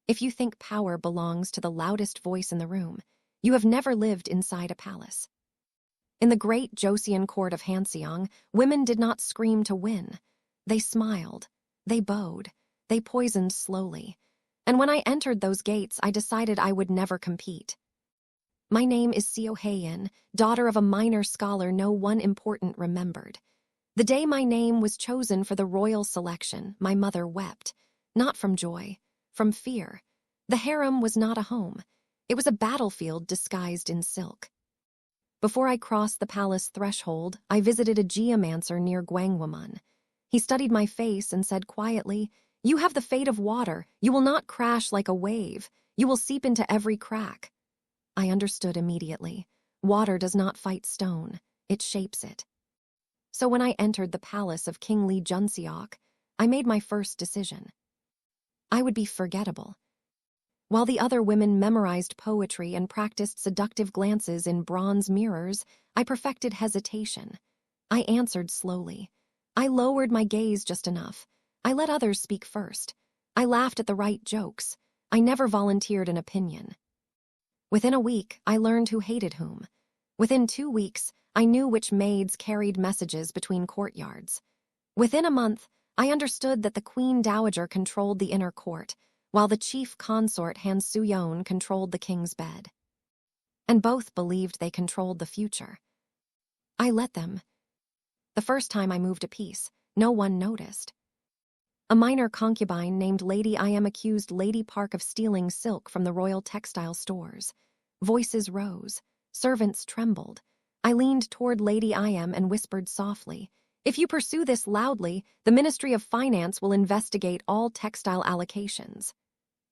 If you think power belongs to the loudest voice in the room, you have never lived inside a palace. In the great Joseon court of Hanseong, women did not scream to win. They smiled, they bowed, they poisoned slowly. And when I entered those gates, I decided I would never compete. My name is Seo Hae-in, daughter of a minor scholar no one important remembered. The day my name was chosen for the royal selection, my mother wept, not from joy, from fear. The harem was not a home. It was a battlefield disguised in silk. Before I crossed the palace threshold, I visited a geomancer near Gwangwon. He studied my face and said quietly, "You have the fate of water. You will not crash like a wave. You will seep into every crack." I understood immediately. Water does not fight stone. It shapes it. So when I entered the palace of King Lee Junseok, I made my first decision. I would be forgettable. While the other women memorized poetry and practiced seductive glances in bronze mirrors, I perfected hesitation. I answered slowly. I lowered my gaze just enough. I let others speak first. I laughed at the right jokes. I never volunteered an opinion. Within a week, I learned who hated whom. Within 2 weeks, I knew which maids carried messages between courtyards. Within a month, I understood that the Queen Dowager controlled the inner court, while the chief consort Han Soo-yeon controlled the king's bed. And both believed they controlled the future. I let them. The first time I moved a piece, no one noticed. A minor concubine named Lady I.M. accused Lady Park of stealing silk from the royal textile stores. Voices rose. Servants trembled. I leaned toward Lady I.M. and whispered softly, "If you pursue this loudly, the Ministry of Finance will investigate all textile allocations."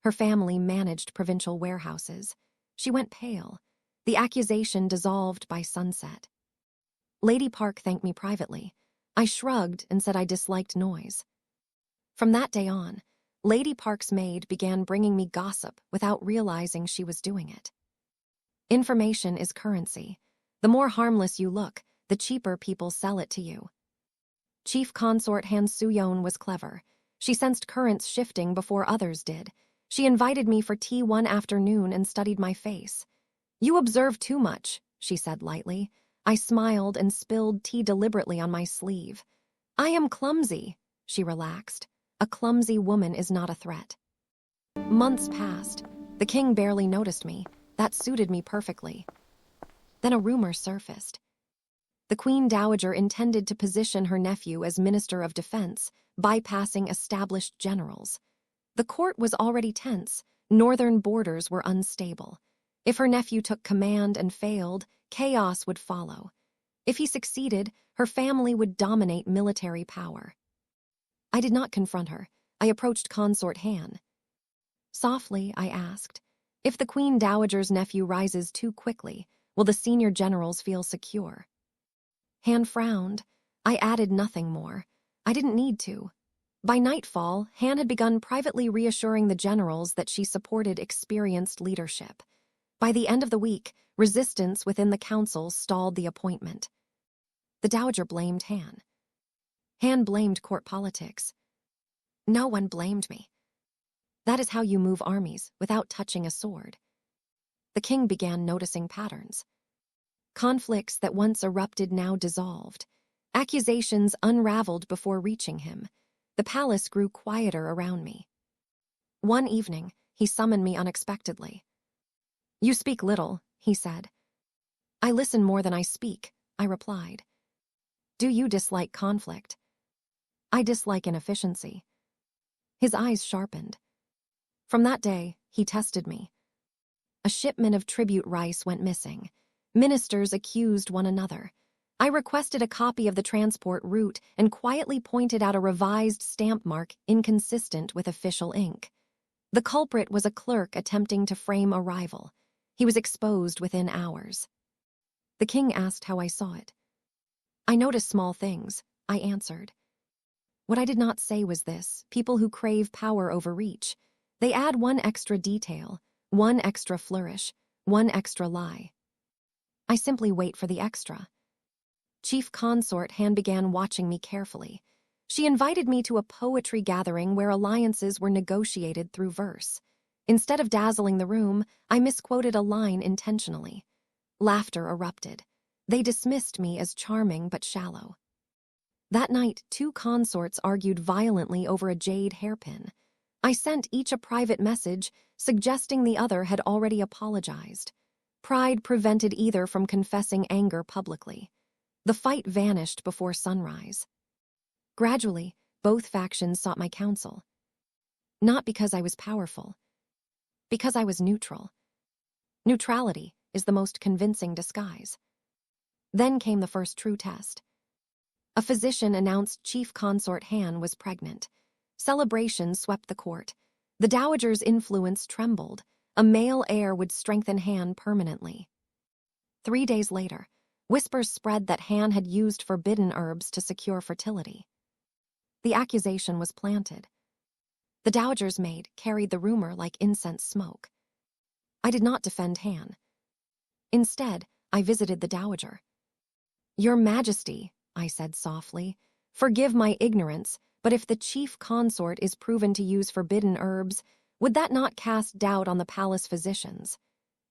Her family managed provincial warehouses. She went pale. The accusation dissolved by sunset. Lady Park thanked me privately. I shrugged and said I disliked noise. From that day on, Lady Park's maid began bringing me gossip without realizing she was doing it. Information is currency. The more harmless you look, the cheaper people sell it to you. Chief Consort Han Soo-yeon was clever. She sensed currents shifting before others did. She invited me for tea one afternoon and studied my face. "You observe too much," she said lightly. I smiled and spilled tea deliberately on my sleeve. "I am clumsy," she relaxed. "A clumsy woman is not a threat." Months passed. The king barely noticed me. That suited me perfectly. Then a rumor surfaced. The Queen Dowager intended to position her nephew as Minister of Defense, bypassing established generals. The court was already tense. Northern borders were unstable. If her nephew took command and failed, chaos would follow. If he succeeded, her family would dominate military power. I did not confront her. I approached Consort Han. Softly, I asked, "If the Queen Dowager's nephew rises too quickly, will the senior generals feel secure?" Han frowned. I added nothing more. I didn't need to. By nightfall, Han had begun privately reassuring the generals that she supported experienced leadership. By the end of the week, resistance within the council stalled the appointment. The Dowager blamed Han. Han blamed court politics. No one blamed me. That is how you move armies, without touching a sword. The king began noticing patterns. Conflicts that once erupted now dissolved. Accusations unraveled before reaching him. The palace grew quieter around me. One evening, he summoned me unexpectedly. "You speak little," he said. "I listen more than I speak," I replied. "Do you dislike conflict?" "I dislike inefficiency." His eyes sharpened. From that day, he tested me. A shipment of tribute rice went missing. Ministers accused one another. I requested a copy of the transport route and quietly pointed out a revised stamp mark inconsistent with official ink. The culprit was a clerk attempting to frame a rival. He was exposed within hours. The king asked how I saw it. "I notice small things," I answered. What I did not say was this: people who crave power overreach. They add one extra detail, one extra flourish, one extra lie. I simply wait for the extra. Chief Consort Han began watching me carefully. She invited me to a poetry gathering where alliances were negotiated through verse. Instead of dazzling the room, I misquoted a line intentionally. Laughter erupted. They dismissed me as charming but shallow. That night, 2 consorts argued violently over a jade hairpin. I sent each a private message suggesting the other had already apologized. Pride prevented either from confessing anger publicly. The fight vanished before sunrise. Gradually, both factions sought my counsel. Not because I was powerful, because I was neutral. Neutrality is the most convincing disguise. Then came the first true test. A physician announced Chief Consort Han was pregnant. Celebration swept the court. The dowager's influence trembled. A male heir would strengthen Han permanently. 3 days later, whispers spread that Han had used forbidden herbs to secure fertility. The accusation was planted. The dowager's maid carried the rumor like incense smoke. I did not defend Han. Instead, I visited the dowager. "Your Majesty," I said softly, "forgive my ignorance, but if the chief consort is proven to use forbidden herbs, would that not cast doubt on the palace physicians?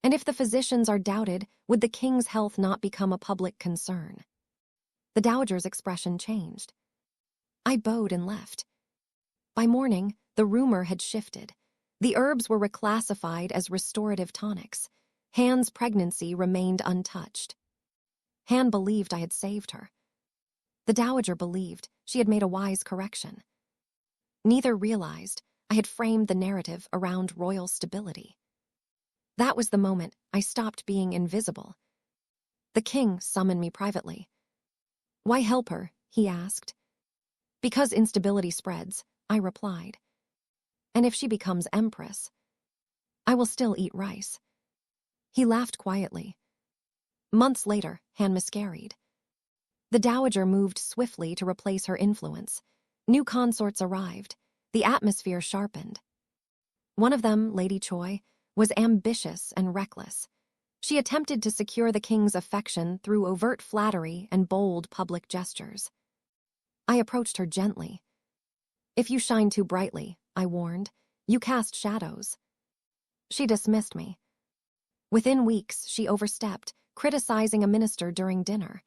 And if the physicians are doubted, would the king's health not become a public concern?" The dowager's expression changed. I bowed and left. By morning, the rumor had shifted. The herbs were reclassified as restorative tonics. Han's pregnancy remained untouched. Han believed I had saved her. The dowager believed she had made a wise correction. Neither realized I had framed the narrative around royal stability. That was the moment I stopped being invisible. The king summoned me privately. "Why help her?" he asked. "Because instability spreads," I replied. "And if she becomes Empress, I will still eat rice." He laughed quietly. Months later, Han miscarried. The dowager moved swiftly to replace her influence. New consorts arrived. The atmosphere sharpened. One of them, Lady Choi, was ambitious and reckless. She attempted to secure the king's affection through overt flattery and bold public gestures. I approached her gently. "If you shine too brightly," I warned, "you cast shadows." She dismissed me. Within weeks, she overstepped, criticizing a minister during dinner.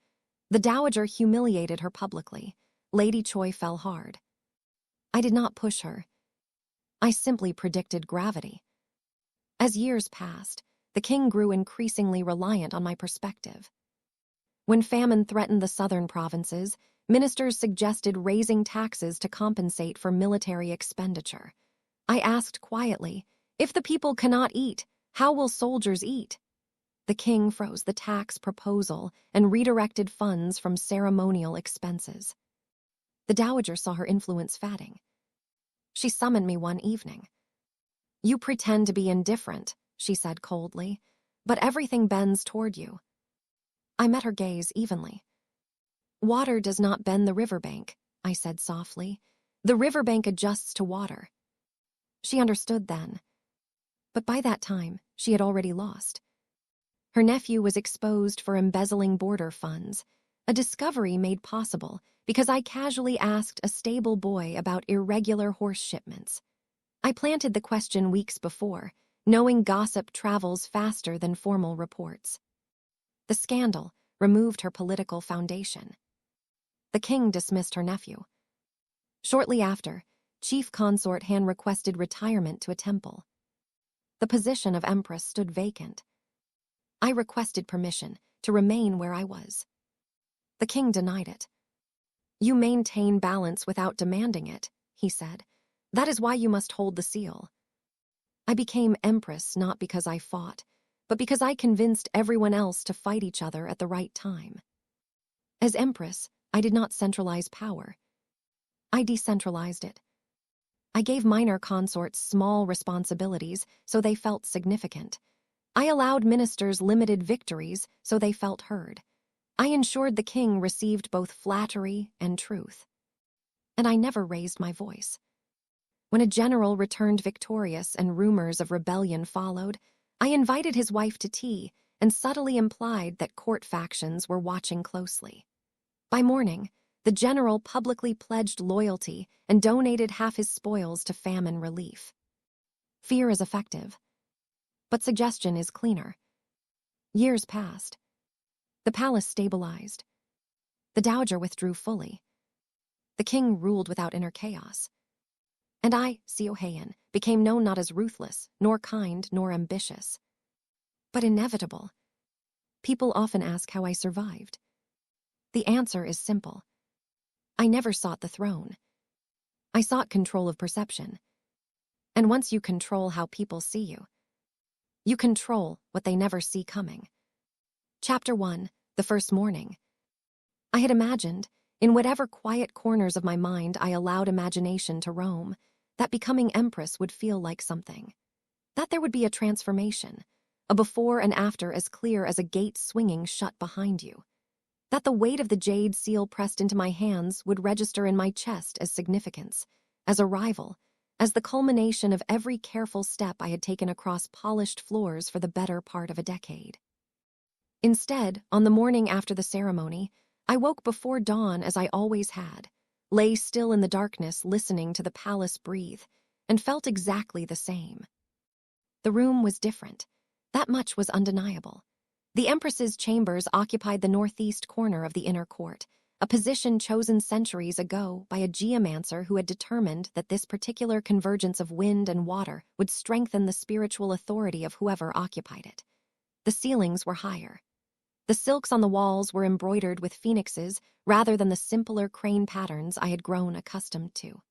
The dowager humiliated her publicly. Lady Choi fell hard. I did not push her. I simply predicted gravity. As years passed, the king grew increasingly reliant on my perspective. When famine threatened the southern provinces, ministers suggested raising taxes to compensate for military expenditure. I asked quietly, "If the people cannot eat, how will soldiers eat?" The king froze the tax proposal and redirected funds from ceremonial expenses. The dowager saw her influence fading. She summoned me one evening. "You pretend to be indifferent," she said coldly, "but everything bends toward you." I met her gaze evenly. "Water does not bend the riverbank," I said softly. "The riverbank adjusts to water." She understood then. But by that time, she had already lost. Her nephew was exposed for embezzling border funds, a discovery made possible because I casually asked a stable boy about irregular horse shipments. I planted the question weeks before, knowing gossip travels faster than formal reports. The scandal removed her political foundation. The king dismissed her nephew. Shortly after, Chief Consort Han requested retirement to a temple. The position of Empress stood vacant. I requested permission to remain where I was. The king denied it. "You maintain balance without demanding it," he said. "That is why you must hold the seal." I became Empress not because I fought, but because I convinced everyone else to fight each other at the right time. As Empress, I did not centralize power. I decentralized it. I gave minor consorts small responsibilities so they felt significant. I allowed ministers limited victories so they felt heard. I ensured the king received both flattery and truth. And I never raised my voice. When a general returned victorious and rumors of rebellion followed, I invited his wife to tea and subtly implied that court factions were watching closely. By morning, the general publicly pledged loyalty and donated half his spoils to famine relief. Fear is effective, but suggestion is cleaner. Years passed. The palace stabilized. The dowager withdrew fully. The king ruled without inner chaos. And I, Seohaean, became known not as ruthless, nor kind, nor ambitious, but inevitable. People often ask how I survived. The answer is simple. I never sought the throne. I sought control of perception. And once you control how people see you, you control what they never see coming. Chapter 1, the first morning. I had imagined, in whatever quiet corners of my mind I allowed imagination to roam, that becoming Empress would feel like something. That there would be a transformation, a before and after as clear as a gate swinging shut behind you. That the weight of the jade seal pressed into my hands would register in my chest as significance, as arrival, as the culmination of every careful step I had taken across polished floors for the better part of a decade. Instead, on the morning after the ceremony, I woke before dawn as I always had, lay still in the darkness listening to the palace breathe, and felt exactly the same. The room was different. That much was undeniable. The Empress's chambers occupied the northeast corner of the inner court, a position chosen centuries ago by a geomancer who had determined that this particular convergence of wind and water would strengthen the spiritual authority of whoever occupied it. The ceilings were higher. The silks on the walls were embroidered with phoenixes rather than the simpler crane patterns I had grown accustomed to.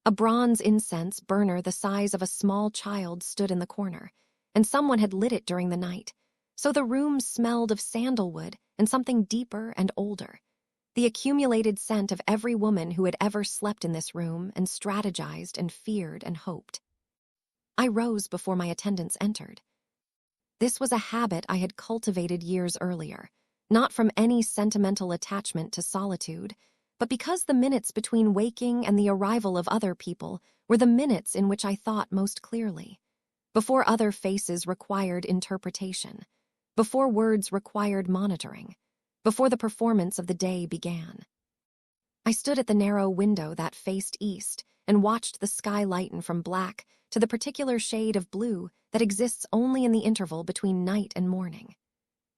A bronze incense burner the size of a small child stood in the corner, and someone had lit it during the night, so the room smelled of sandalwood and something deeper and older, the accumulated scent of every woman who had ever slept in this room and strategized and feared and hoped. I rose before my attendants entered. This was a habit I had cultivated years earlier, not from any sentimental attachment to solitude, but because the minutes between waking and the arrival of other people were the minutes in which I thought most clearly, before other faces required interpretation, before words required monitoring, before the performance of the day began. I stood at the narrow window that faced east and watched the sky lighten from black to the particular shade of blue that exists only in the interval between night and morning.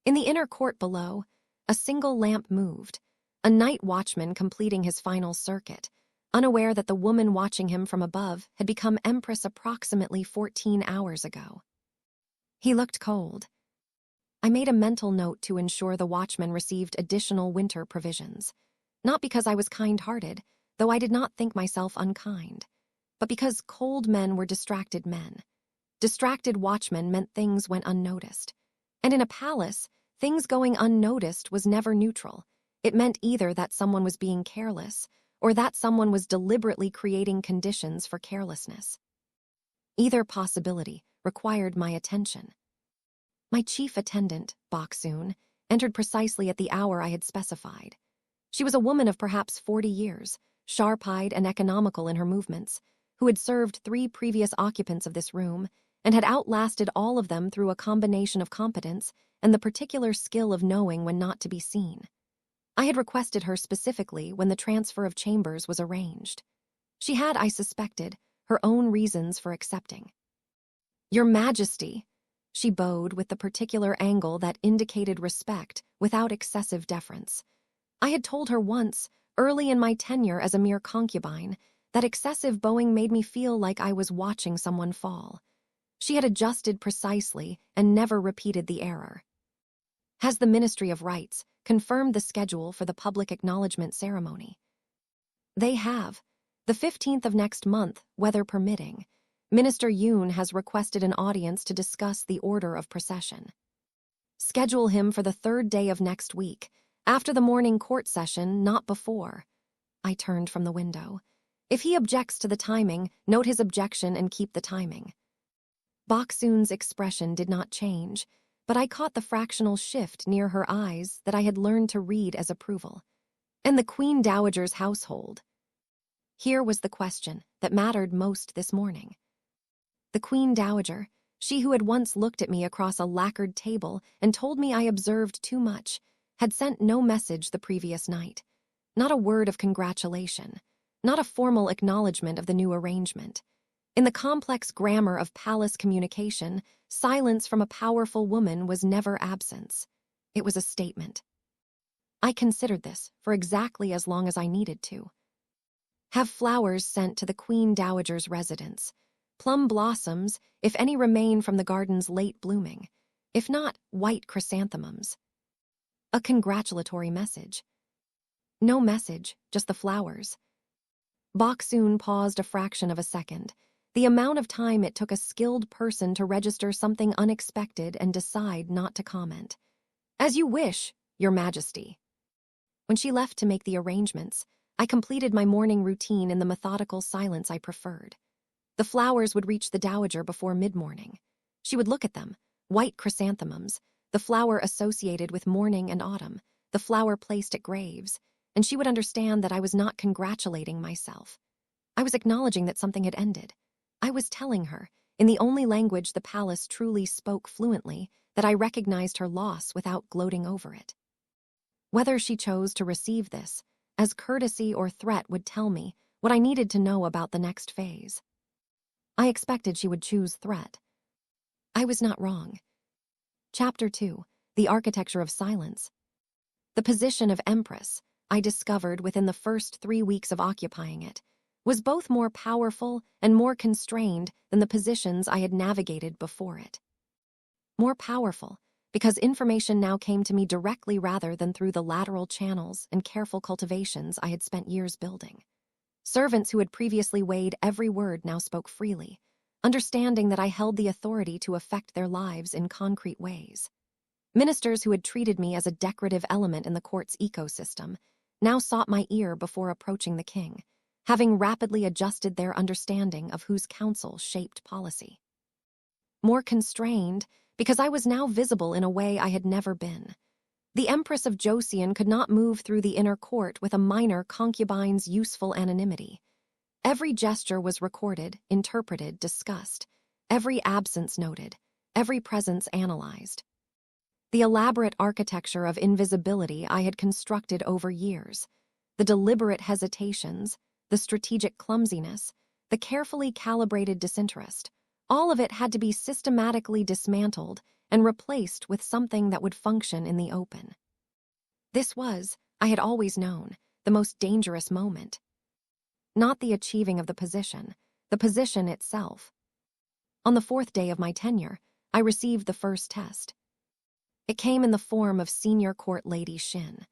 In the inner court below, a single lamp moved, a night watchman completing his final circuit, unaware that the woman watching him from above had become Empress approximately 14 hours ago. He looked cold. I made a mental note to ensure the watchman received additional winter provisions, not because I was kind-hearted, though I did not think myself unkind, but because cold men were distracted men. Distracted watchmen meant things went unnoticed. And in a palace, things going unnoticed was never neutral. It meant either that someone was being careless or that someone was deliberately creating conditions for carelessness. Either possibility required my attention. My chief attendant, Boksoon, entered precisely at the hour I had specified. She was a woman of perhaps 40 years, sharp-eyed and economical in her movements, who had served 3 previous occupants of this room and had outlasted all of them through a combination of competence and the particular skill of knowing when not to be seen. I had requested her specifically when the transfer of chambers was arranged. She had, I suspected, her own reasons for accepting. "Your Majesty," she bowed with the particular angle that indicated respect without excessive deference. I had told her once, early in my tenure as a mere concubine, that excessive bowing made me feel like I was watching someone fall. She had adjusted precisely and never repeated the error. "Has the Ministry of Rights confirmed the schedule for the public acknowledgement ceremony?" "They have. The 15th of next month, weather permitting. Minister Yoon has requested an audience to discuss the order of procession. Schedule him for the 3rd day of next week, after the morning court session, not before." I turned from the window. "If he objects to the timing, note his objection and keep the timing." Boksoon's expression did not change, but I caught the fractional shift near her eyes that I had learned to read as approval. "And the Queen Dowager's household?" Here was the question that mattered most this morning. The Queen Dowager, she who had once looked at me across a lacquered table and told me I observed too much, had sent no message the previous night. Not a word of congratulation, not a formal acknowledgement of the new arrangement. In the complex grammar of palace communication, silence from a powerful woman was never absence. It was a statement. I considered this for exactly as long as I needed to. Have flowers sent to the Queen Dowager's residence. Plum blossoms, if any remain from the garden's late blooming. If not, white chrysanthemums. A congratulatory message. No message, just the flowers. Boksoon paused a fraction of a second, the amount of time it took a skilled person to register something unexpected and decide not to comment. As you wish, Your Majesty. When she left to make the arrangements, I completed my morning routine in the methodical silence I preferred. The flowers would reach the Dowager before mid-morning. She would look at them, white chrysanthemums, the flower associated with morning and autumn, the flower placed at graves, and she would understand that I was not congratulating myself. I was acknowledging that something had ended. I was telling her, in the only language the palace truly spoke fluently, that I recognized her loss without gloating over it. Whether she chose to receive this, as courtesy or threat would tell me what I needed to know about the next phase. I expected she would choose threat. I was not wrong. Chapter 2, The Architecture of Silence. The position of Empress, I discovered within the first 3 weeks of occupying it, was both more powerful and more constrained than the positions I had navigated before it. More powerful, because information now came to me directly rather than through the lateral channels and careful cultivations I had spent years building. Servants who had previously weighed every word now spoke freely, understanding that I held the authority to affect their lives in concrete ways. Ministers who had treated me as a decorative element in the court's ecosystem now sought my ear before approaching the king, having rapidly adjusted their understanding of whose counsel shaped policy. More constrained, because I was now visible in a way I had never been. The Empress of Joseon could not move through the inner court with a minor concubine's useful anonymity. Every gesture was recorded, interpreted, discussed, every absence noted, every presence analyzed. The elaborate architecture of invisibility I had constructed over years, the deliberate hesitations, the strategic clumsiness, the carefully calibrated disinterest, all of it had to be systematically dismantled and replaced with something that would function in the open. This was, I had always known, the most dangerous moment. Not the achieving of the position itself. On the 4th day of my tenure, I received the first test. It came in the form of Senior Court Lady Shin,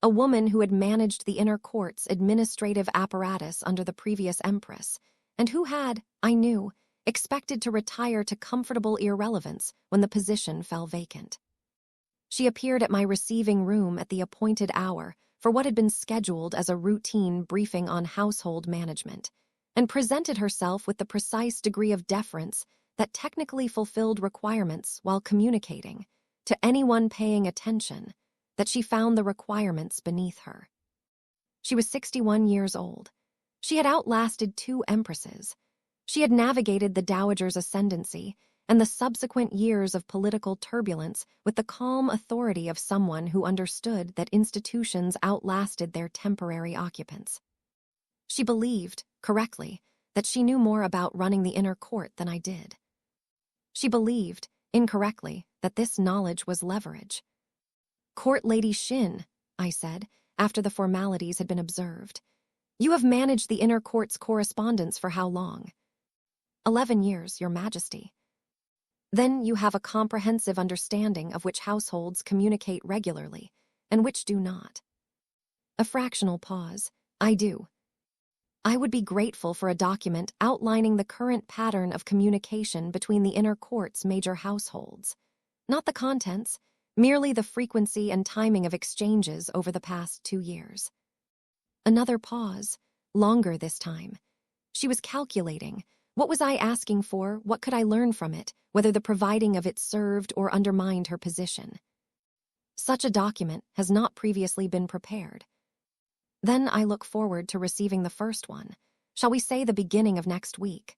a woman who had managed the inner court's administrative apparatus under the previous Empress, and who had, I knew, expected to retire to comfortable irrelevance when the position fell vacant. She appeared at my receiving room at the appointed hour for what had been scheduled as a routine briefing on household management, and presented herself with the precise degree of deference that technically fulfilled requirements while communicating, to anyone paying attention, that she found the requirements beneath her. She was 61 years old. She had outlasted 2 empresses. She had navigated the Dowager's ascendancy and the subsequent years of political turbulence with the calm authority of someone who understood that institutions outlasted their temporary occupants. She believed, correctly, that she knew more about running the inner court than I did. She believed, incorrectly, that this knowledge was leverage. "Court Lady Shin," I said, after the formalities had been observed, "you have managed the inner court's correspondence for how long?" 11 years, Your Majesty." "Then you have a comprehensive understanding of which households communicate regularly, and which do not." A fractional pause. "I do. I would be grateful for a document outlining the current pattern of communication between the inner court's major households. Not the contents, merely the frequency and timing of exchanges over the past 2 years." Another pause, longer this time. She was calculating. What was I asking for? What could I learn from it, whether the providing of it served or undermined her position? Such a document has not previously been prepared. Then I look forward to receiving the first one, shall we say the beginning of next week.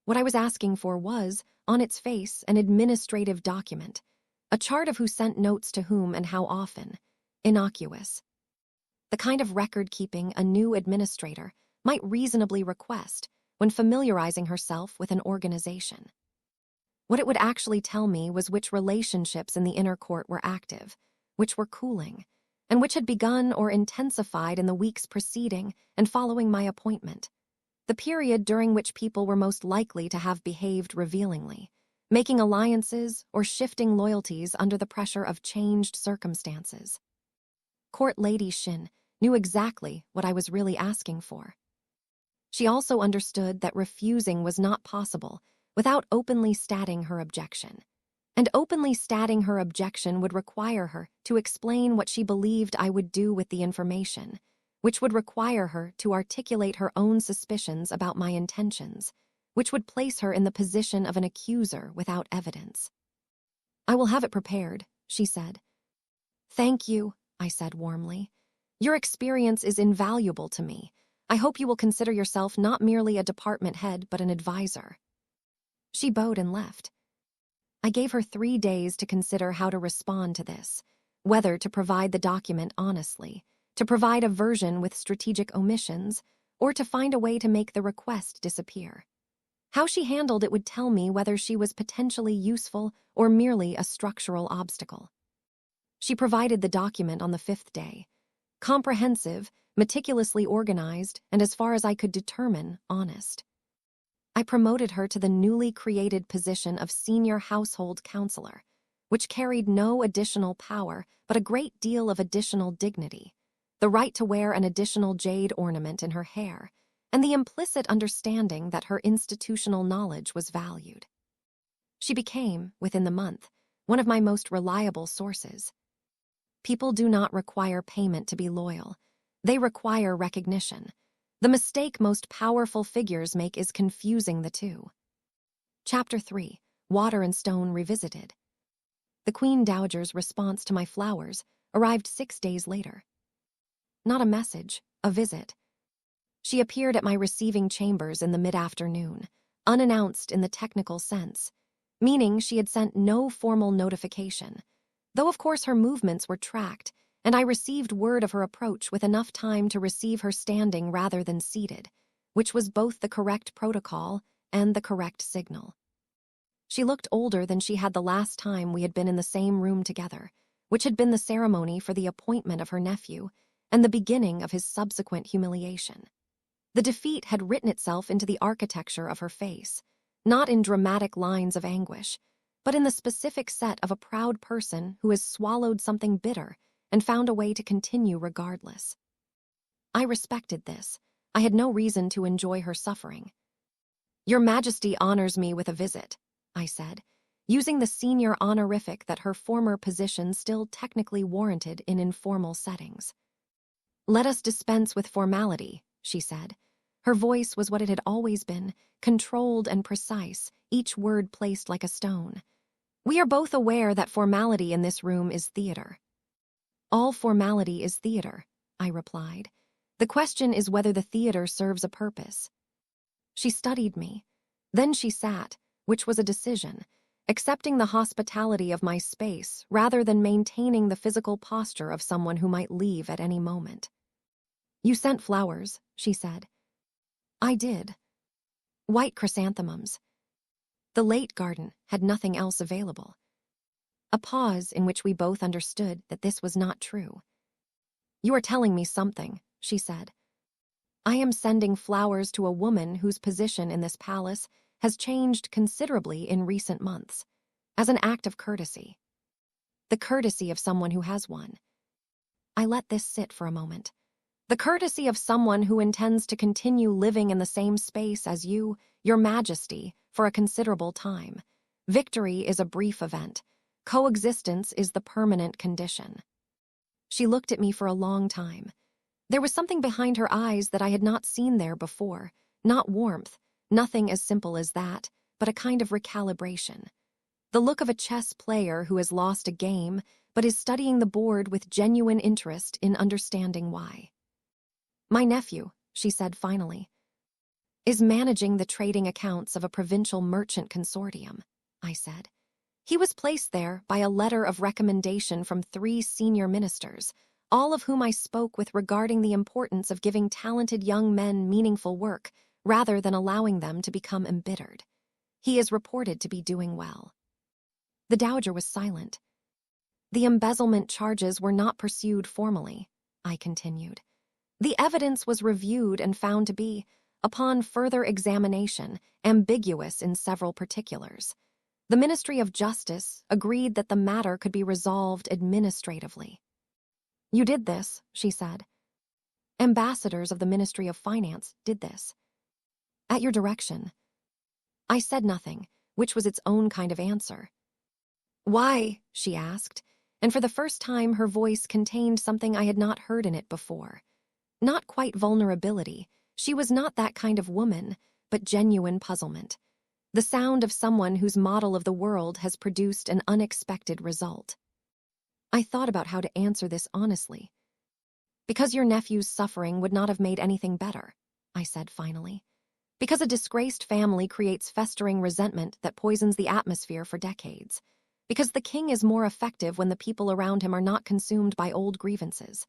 What I was asking for was, on its face, an administrative document, a chart of who sent notes to whom and how often, innocuous. The kind of record-keeping a new administrator might reasonably request, when familiarizing herself with an organization. What it would actually tell me was which relationships in the inner court were active, which were cooling, and which had begun or intensified in the weeks preceding and following my appointment, the period during which people were most likely to have behaved revealingly, making alliances or shifting loyalties under the pressure of changed circumstances. Court Lady Shin knew exactly what I was really asking for. She also understood that refusing was not possible without openly stating her objection. And openly stating her objection would require her to explain what she believed I would do with the information, which would require her to articulate her own suspicions about my intentions, which would place her in the position of an accuser without evidence. "I will have it prepared," she said. "Thank you," I said warmly. "Your experience is invaluable to me. I hope you will consider yourself not merely a department head but an advisor." She bowed and left. I gave her 3 days to consider how to respond to this, whether to provide the document honestly, to provide a version with strategic omissions, or to find a way to make the request disappear. How she handled it would tell me whether she was potentially useful or merely a structural obstacle. She provided the document on the 5th day. Comprehensive, meticulously organized, and as far as I could determine, honest. I promoted her to the newly created position of senior household counselor, which carried no additional power but a great deal of additional dignity, the right to wear an additional jade ornament in her hair, and the implicit understanding that her institutional knowledge was valued. She became, within the month, one of my most reliable sources. People do not require payment to be loyal. They require recognition. The mistake most powerful figures make is confusing the two. Chapter 3, Water and Stone Revisited. The Queen Dowager's response to my flowers arrived 6 days later. Not a message, a visit. She appeared at my receiving chambers in the mid-afternoon, unannounced in the technical sense, meaning she had sent no formal notification, though of course her movements were tracked, and I received word of her approach with enough time to receive her standing rather than seated, which was both the correct protocol and the correct signal. She looked older than she had the last time we had been in the same room together, which had been the ceremony for the appointment of her nephew and the beginning of his subsequent humiliation. The defeat had written itself into the architecture of her face, not in dramatic lines of anguish, but in the specific set of a proud person who has swallowed something bitter and found a way to continue regardless. I respected this. I had no reason to enjoy her suffering. "Your Majesty honors me with a visit," I said, using the senior honorific that her former position still technically warranted in informal settings. "Let us dispense with formality," she said. Her voice was what it had always been, controlled and precise, each word placed like a stone. "We are both aware that formality in this room is theater." "All formality is theater," I replied. "The question is whether the theater serves a purpose." She studied me. Then she sat, which was a decision, accepting the hospitality of my space rather than maintaining the physical posture of someone who might leave at any moment. "You sent flowers," she said. "I did. White chrysanthemums." The late garden had nothing else available. A pause in which we both understood that this was not true. "You are telling me something," she said. "I am sending flowers to a woman whose position in this palace has changed considerably in recent months, as an act of courtesy. The courtesy of someone who has one." I let this sit for a moment. "The courtesy of someone who intends to continue living in the same space as you, Your Majesty, for a considerable time. Victory is a brief event. Coexistence is the permanent condition." She looked at me for a long time. There was something behind her eyes that I had not seen there before, not warmth, nothing as simple as that, but a kind of recalibration. The look of a chess player who has lost a game, but is studying the board with genuine interest in understanding why. "My nephew," she said finally, "is managing the trading accounts of a provincial merchant consortium," I said. "He was placed there by a letter of recommendation from 3 senior ministers, all of whom I spoke with regarding the importance of giving talented young men meaningful work, rather than allowing them to become embittered. He is reported to be doing well. The dowager was silent. The embezzlement charges were not pursued formally, I continued. The evidence was reviewed and found to be, upon further examination, ambiguous in several particulars. The Ministry of Justice agreed that the matter could be resolved administratively. You did this, she said. Ambassadors of the Ministry of Finance did this. At your direction. I said nothing, which was its own kind of answer. Why? She asked, and for the first time her voice contained something I had not heard in it before. Not quite vulnerability. She was not that kind of woman, but genuine puzzlement. The sound of someone whose model of the world has produced an unexpected result. I thought about how to answer this honestly. Because your nephew's suffering would not have made anything better, I said finally. Because a disgraced family creates festering resentment that poisons the atmosphere for decades. Because the king is more effective when the people around him are not consumed by old grievances.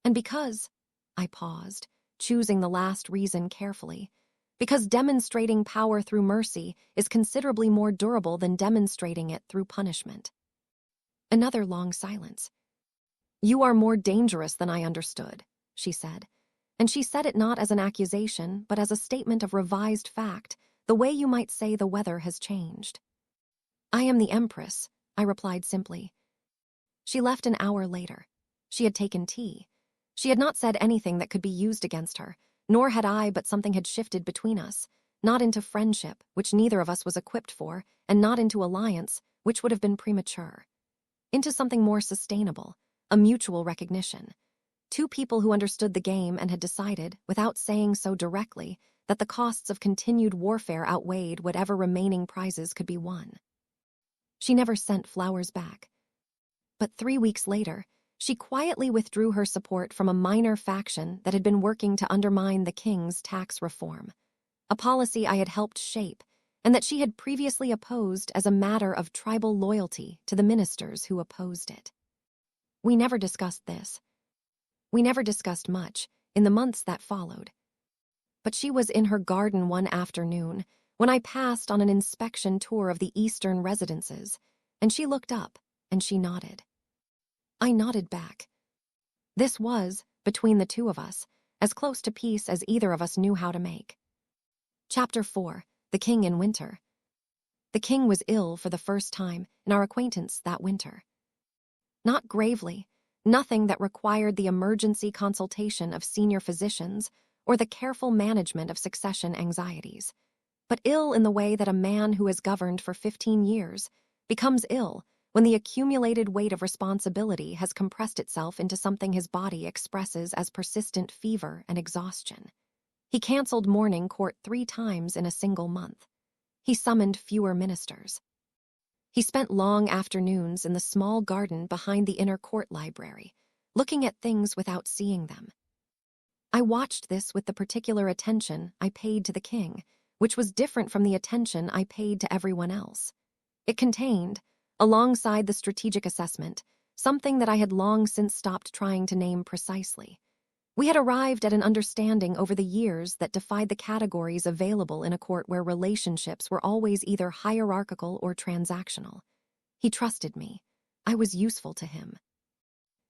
And because, I paused, choosing the last reason carefully, because demonstrating power through mercy is considerably more durable than demonstrating it through punishment. Another long silence. You are more dangerous than I understood, she said. And she said it not as an accusation, but as a statement of revised fact, the way you might say the weather has changed. I am the Empress, I replied simply. She left an hour later. She had taken tea. She had not said anything that could be used against her, nor had I, but something had shifted between us, not into friendship, which neither of us was equipped for, and not into alliance, which would have been premature. Into something more sustainable, a mutual recognition. Two people who understood the game and had decided, without saying so directly, that the costs of continued warfare outweighed whatever remaining prizes could be won. She never sent flowers back. But 3 weeks later, she quietly withdrew her support from a minor faction that had been working to undermine the king's tax reform, a policy I had helped shape, and that she had previously opposed as a matter of tribal loyalty to the ministers who opposed it. We never discussed this. We never discussed much in the months that followed. But she was in her garden one afternoon when I passed on an inspection tour of the eastern residences, and she looked up and she nodded. I nodded back. This was, between the two of us, as close to peace as either of us knew how to make. Chapter 4. The King in Winter. The king was ill for the first time in our acquaintance that winter. Not gravely, nothing that required the emergency consultation of senior physicians or the careful management of succession anxieties, but ill in the way that a man who has governed for 15 years becomes ill when the accumulated weight of responsibility has compressed itself into something his body expresses as persistent fever and exhaustion. He canceled morning court 3 times in a single month. He summoned fewer ministers. He spent long afternoons in the small garden behind the inner court library, looking at things without seeing them. I watched this with the particular attention I paid to the king, which was different from the attention I paid to everyone else. It contained, alongside the strategic assessment, something that I had long since stopped trying to name precisely. We had arrived at an understanding over the years that defied the categories available in a court where relationships were always either hierarchical or transactional. He trusted me. I was useful to him.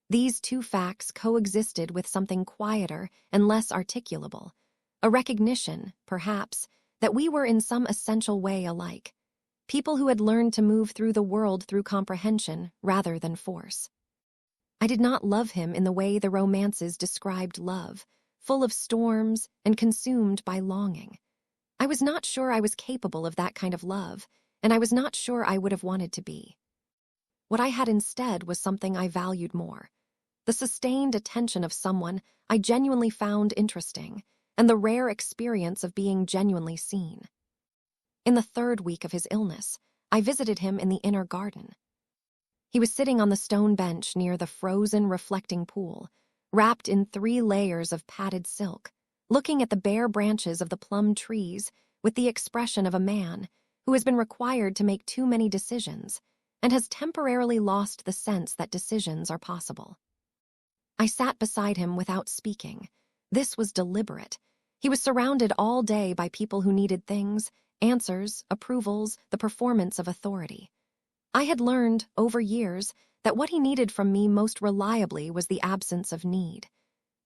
These two facts coexisted with something quieter and less articulable, a recognition, perhaps, that we were in some essential way alike, people who had learned to move through the world through comprehension rather than force. I did not love him in the way the romances described love, full of storms and consumed by longing. I was not sure I was capable of that kind of love, and I was not sure I would have wanted to be. What I had instead was something I valued more: the sustained attention of someone I genuinely found interesting, and the rare experience of being genuinely seen. In the 3rd week of his illness, I visited him in the inner garden. He was sitting on the stone bench near the frozen, reflecting pool, wrapped in 3 layers of padded silk, looking at the bare branches of the plum trees with the expression of a man who has been required to make too many decisions and has temporarily lost the sense that decisions are possible. I sat beside him without speaking. This was deliberate. He was surrounded all day by people who needed things, answers, approvals, the performance of authority. I had learned, over years, that what he needed from me most reliably was the absence of need,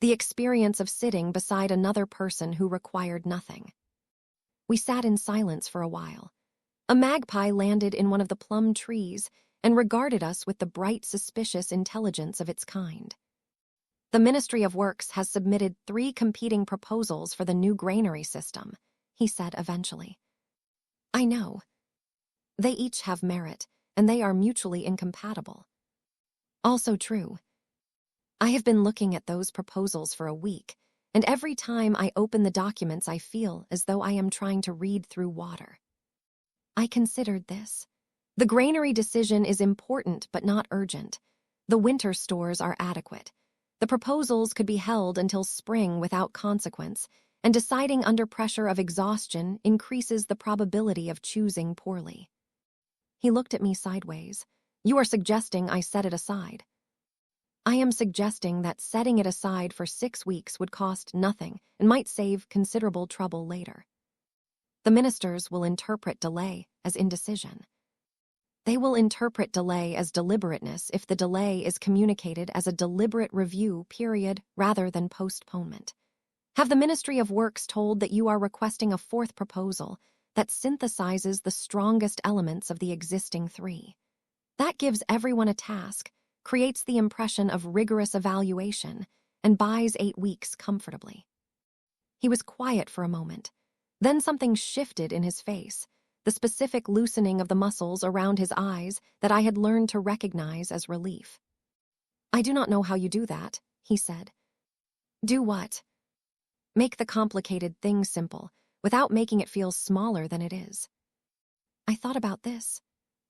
the experience of sitting beside another person who required nothing. We sat in silence for a while. A magpie landed in one of the plum trees and regarded us with the bright, suspicious intelligence of its kind. The Ministry of Works has submitted 3 competing proposals for the new granary system, he said eventually. I know. They each have merit, and they are mutually incompatible. Also true. I have been looking at those proposals for a week, and every time I open the documents I feel as though I am trying to read through water. I considered this. The granary decision is important but not urgent. The winter stores are adequate. The proposals could be held until spring without consequence, and deciding under pressure of exhaustion increases the probability of choosing poorly. He looked at me sideways. You are suggesting I set it aside. I am suggesting that setting it aside for 6 weeks would cost nothing and might save considerable trouble later. The ministers will interpret delay as indecision. They will interpret delay as deliberateness if the delay is communicated as a deliberate review period rather than postponement. Have the Ministry of Works told that you are requesting a 4th proposal that synthesizes the strongest elements of the existing 3. That gives everyone a task, creates the impression of rigorous evaluation, and buys 8 weeks comfortably. He was quiet for a moment. Then something shifted in his face, the specific loosening of the muscles around his eyes that I had learned to recognize as relief. I do not know how you do that, he said. Do what? Make the complicated thing simple, without making it feel smaller than it is. I thought about this.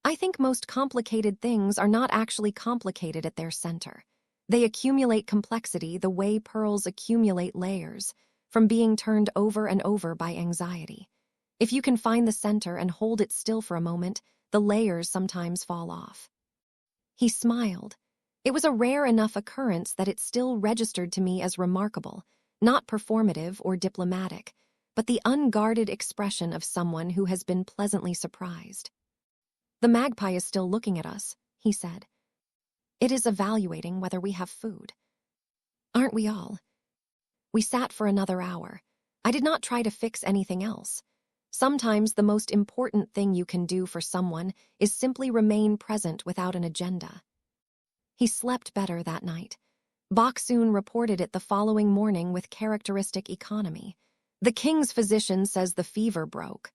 I think most complicated things are not actually complicated at their center. They accumulate complexity the way pearls accumulate layers, from being turned over and over by anxiety. If you can find the center and hold it still for a moment, the layers sometimes fall off. He smiled. It was a rare enough occurrence that it still registered to me as remarkable, not performative or diplomatic, but the unguarded expression of someone who has been pleasantly surprised. The magpie is still looking at us, he said. It is evaluating whether we have food. Aren't we all? We sat for another hour. I did not try to fix anything else. Sometimes the most important thing you can do for someone is simply remain present without an agenda. He slept better that night. Boksoon reported it the following morning with characteristic economy. The king's physician says the fever broke.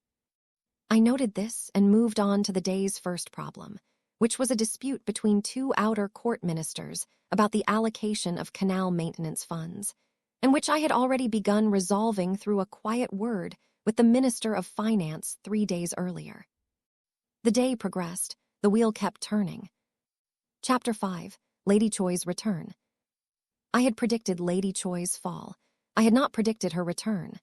I noted this and moved on to the day's first problem, which was a dispute between 2 outer court ministers about the allocation of canal maintenance funds, and which I had already begun resolving through a quiet word with the Minister of Finance 3 days earlier. The day progressed. The wheel kept turning. Chapter 5, Lady Choi's Return. I had predicted Lady Choi's fall. I had not predicted her return.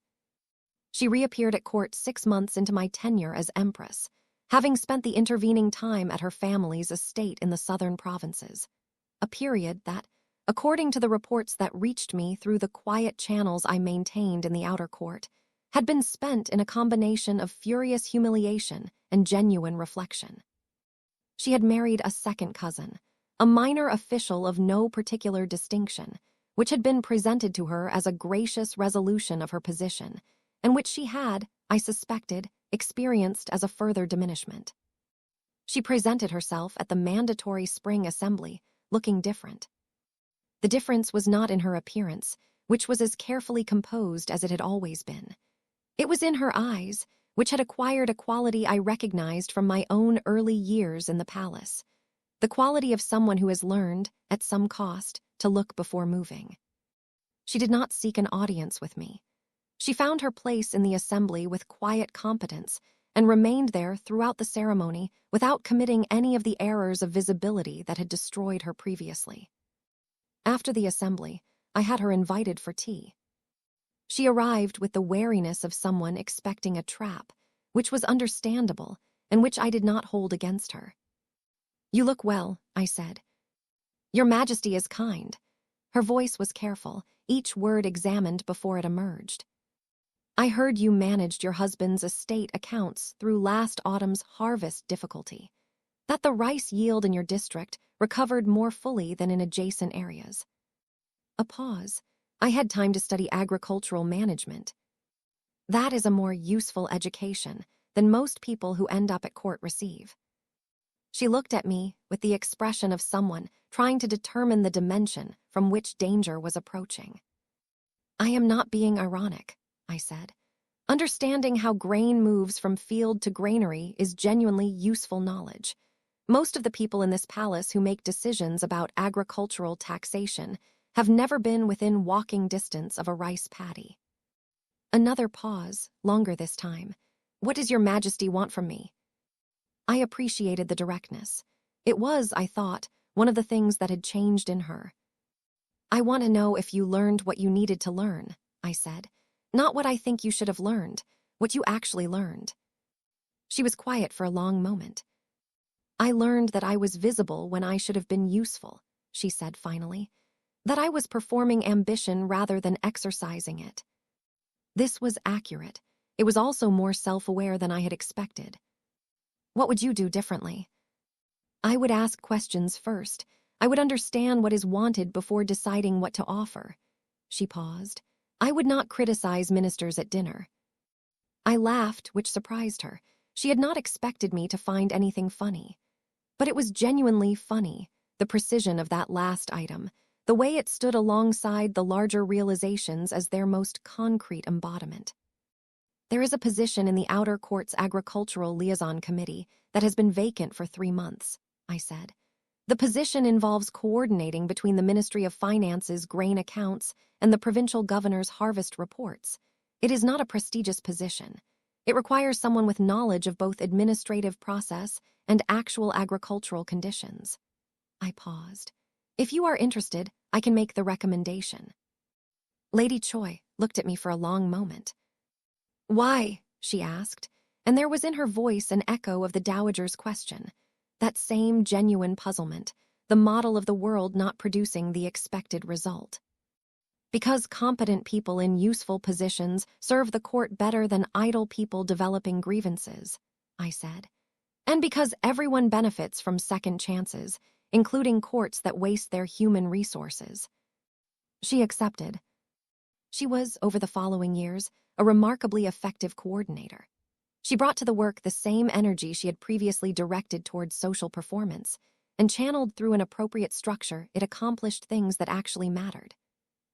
She reappeared at court 6 months into my tenure as Empress, having spent the intervening time at her family's estate in the southern provinces, a period that, according to the reports that reached me through the quiet channels I maintained in the outer court, had been spent in a combination of furious humiliation and genuine reflection. She had married a second cousin, a minor official of no particular distinction, which had been presented to her as a gracious resolution of her position, and which she had, I suspected, experienced as a further diminishment. She presented herself at the mandatory spring assembly, looking different. The difference was not in her appearance, which was as carefully composed as it had always been. It was in her eyes, which had acquired a quality I recognized from my own early years in the palace, the quality of someone who has learned, at some cost, to look before moving. She did not seek an audience with me. She found her place in the assembly with quiet competence and remained there throughout the ceremony without committing any of the errors of visibility that had destroyed her previously. After the assembly, I had her invited for tea. She arrived with the wariness of someone expecting a trap, which was understandable and which I did not hold against her. You look well, I said. Your Majesty is kind. Her voice was careful, each word examined before it emerged. I heard you managed your husband's estate accounts through last autumn's harvest difficulty, that the rice yield in your district recovered more fully than in adjacent areas. A pause. I had time to study agricultural management. That is a more useful education than most people who end up at court receive. She looked at me with the expression of someone trying to determine the dimension from which danger was approaching. I am not being ironic, I said. Understanding how grain moves from field to granary is genuinely useful knowledge. Most of the people in this palace who make decisions about agricultural taxation have never been within walking distance of a rice paddy. Another pause, longer this time. What does your Majesty want from me? I appreciated the directness. It was, I thought, one of the things that had changed in her. I want to know if you learned what you needed to learn, I said. Not what I think you should have learned, what you actually learned. She was quiet for a long moment. I learned that I was visible when I should have been useful, she said finally. That I was performing ambition rather than exercising it. This was accurate. It was also more self-aware than I had expected. What would you do differently? I would ask questions first. I would understand what is wanted before deciding what to offer. She paused. I would not criticize ministers at dinner. I laughed, which surprised her. She had not expected me to find anything funny. But it was genuinely funny, the precision of that last item, the way it stood alongside the larger realizations as their most concrete embodiment. There is a position in the Outer Court's Agricultural Liaison Committee that has been vacant for 3 months, I said. The position involves coordinating between the Ministry of Finance's grain accounts and the provincial governor's harvest reports. It is not a prestigious position. It requires someone with knowledge of both administrative process and actual agricultural conditions. I paused. If you are interested, I can make the recommendation. Lady Choi looked at me for a long moment. Why? She asked, and there was in her voice an echo of the dowager's question. That same genuine puzzlement, the model of the world not producing the expected result. Because competent people in useful positions serve the court better than idle people developing grievances, I said. And because everyone benefits from second chances, including courts that waste their human resources. She accepted. She was, over the following years, a remarkably effective coordinator. She brought to the work the same energy she had previously directed towards social performance, and channeled through an appropriate structure, it accomplished things that actually mattered.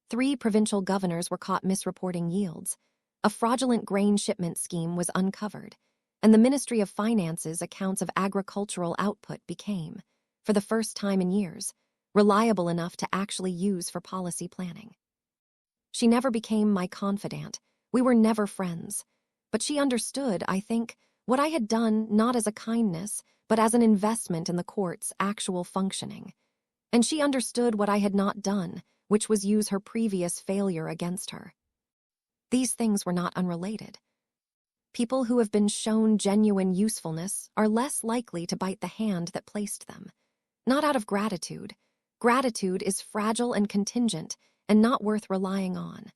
3 provincial governors were caught misreporting yields. A fraudulent grain shipment scheme was uncovered, and the Ministry of Finance's accounts of agricultural output became, for the first time in years, reliable enough to actually use for policy planning. She never became my confidant. We were never friends. But she understood, I think, what I had done not as a kindness, but as an investment in the court's actual functioning. And she understood what I had not done, which was use her previous failure against her. These things were not unrelated. People who have been shown genuine usefulness are less likely to bite the hand that placed them. Not out of gratitude. Gratitude is fragile and contingent, and not worth relying on.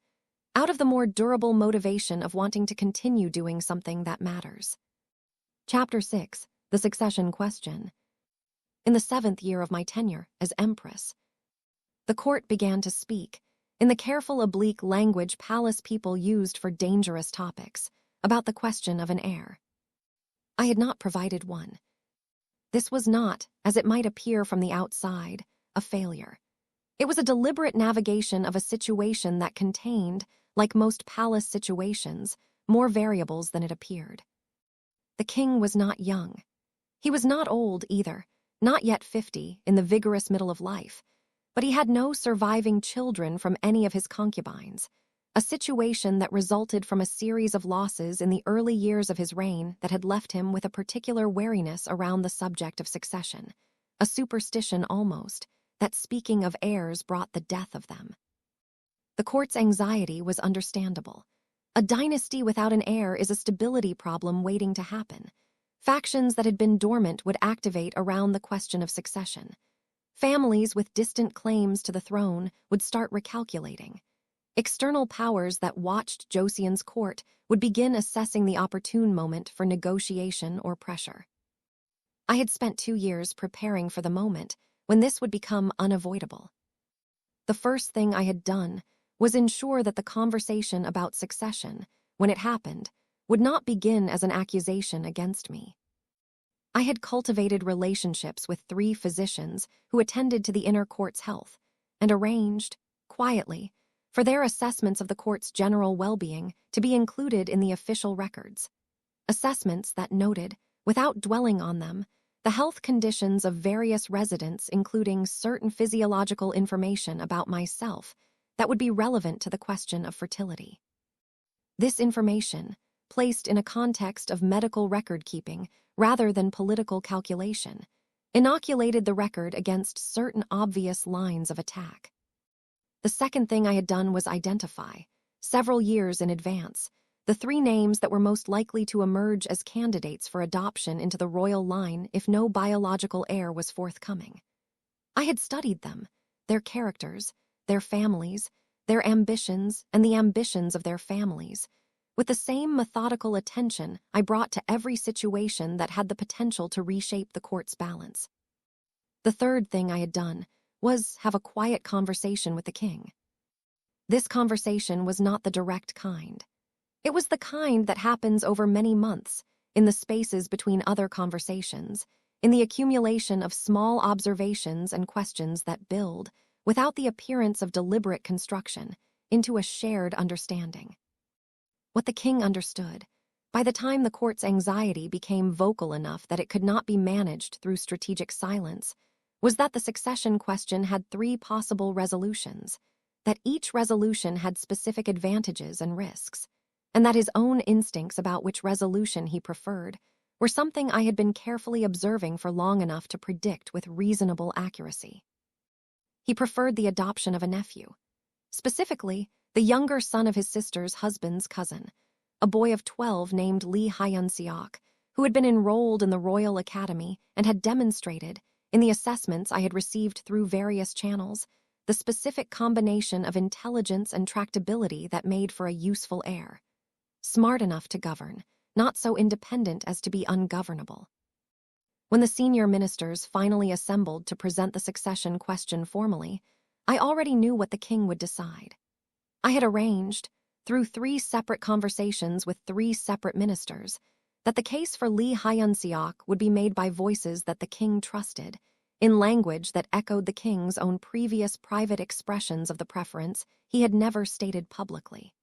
Out of the more durable motivation of wanting to continue doing something that matters. Chapter 6, The Succession Question. In the 7th year of my tenure as Empress, the court began to speak, in the careful oblique language palace people used for dangerous topics, about the question of an heir. I had not provided one. This was not, as it might appear from the outside, a failure. It was a deliberate navigation of a situation that contained, like most palace situations, more variables than it appeared. The king was not young. He was not old either, not yet 50, in the vigorous middle of life, but he had no surviving children from any of his concubines, a situation that resulted from a series of losses in the early years of his reign that had left him with a particular wariness around the subject of succession, a superstition almost, that speaking of heirs brought the death of them. The court's anxiety was understandable. A dynasty without an heir is a stability problem waiting to happen. Factions that had been dormant would activate around the question of succession. Families with distant claims to the throne would start recalculating. External powers that watched Josian's court would begin assessing the opportune moment for negotiation or pressure. I had spent 2 years preparing for the moment when this would become unavoidable. The first thing I had done was ensure that the conversation about succession, when it happened, would not begin as an accusation against me. I had cultivated relationships with 3 physicians who attended to the inner court's health and arranged, quietly, for their assessments of the court's general well-being to be included in the official records. Assessments that noted, without dwelling on them, the health conditions of various residents, including certain physiological information about myself that would be relevant to the question of fertility. This information, placed in a context of medical record-keeping rather than political calculation, inoculated the record against certain obvious lines of attack. The second thing I had done was identify, several years in advance, the 3 names that were most likely to emerge as candidates for adoption into the royal line if no biological heir was forthcoming. I had studied them, their characters, their families, their ambitions, and the ambitions of their families, with the same methodical attention I brought to every situation that had the potential to reshape the court's balance. The third thing I had done was have a quiet conversation with the king. This conversation was not the direct kind. It was the kind that happens over many months, in the spaces between other conversations, in the accumulation of small observations and questions that build, without the appearance of deliberate construction, into a shared understanding. What the king understood, by the time the court's anxiety became vocal enough that it could not be managed through strategic silence, was that the succession question had 3 possible resolutions, that each resolution had specific advantages and risks, and that his own instincts about which resolution he preferred were something I had been carefully observing for long enough to predict with reasonable accuracy. He preferred the adoption of a nephew, specifically the younger son of his sister's husband's cousin, a boy of 12 named Lee Hyun-seok, who had been enrolled in the Royal Academy and had demonstrated, in the assessments I had received through various channels, the specific combination of intelligence and tractability that made for a useful heir. Smart enough to govern, not so independent as to be ungovernable. When the senior ministers finally assembled to present the succession question formally, I already knew what the king would decide. I had arranged, through 3 separate conversations with 3 separate ministers, that the case for Lee Hyun-seok would be made by voices that the king trusted, in language that echoed the king's own previous private expressions of the preference he had never stated publicly.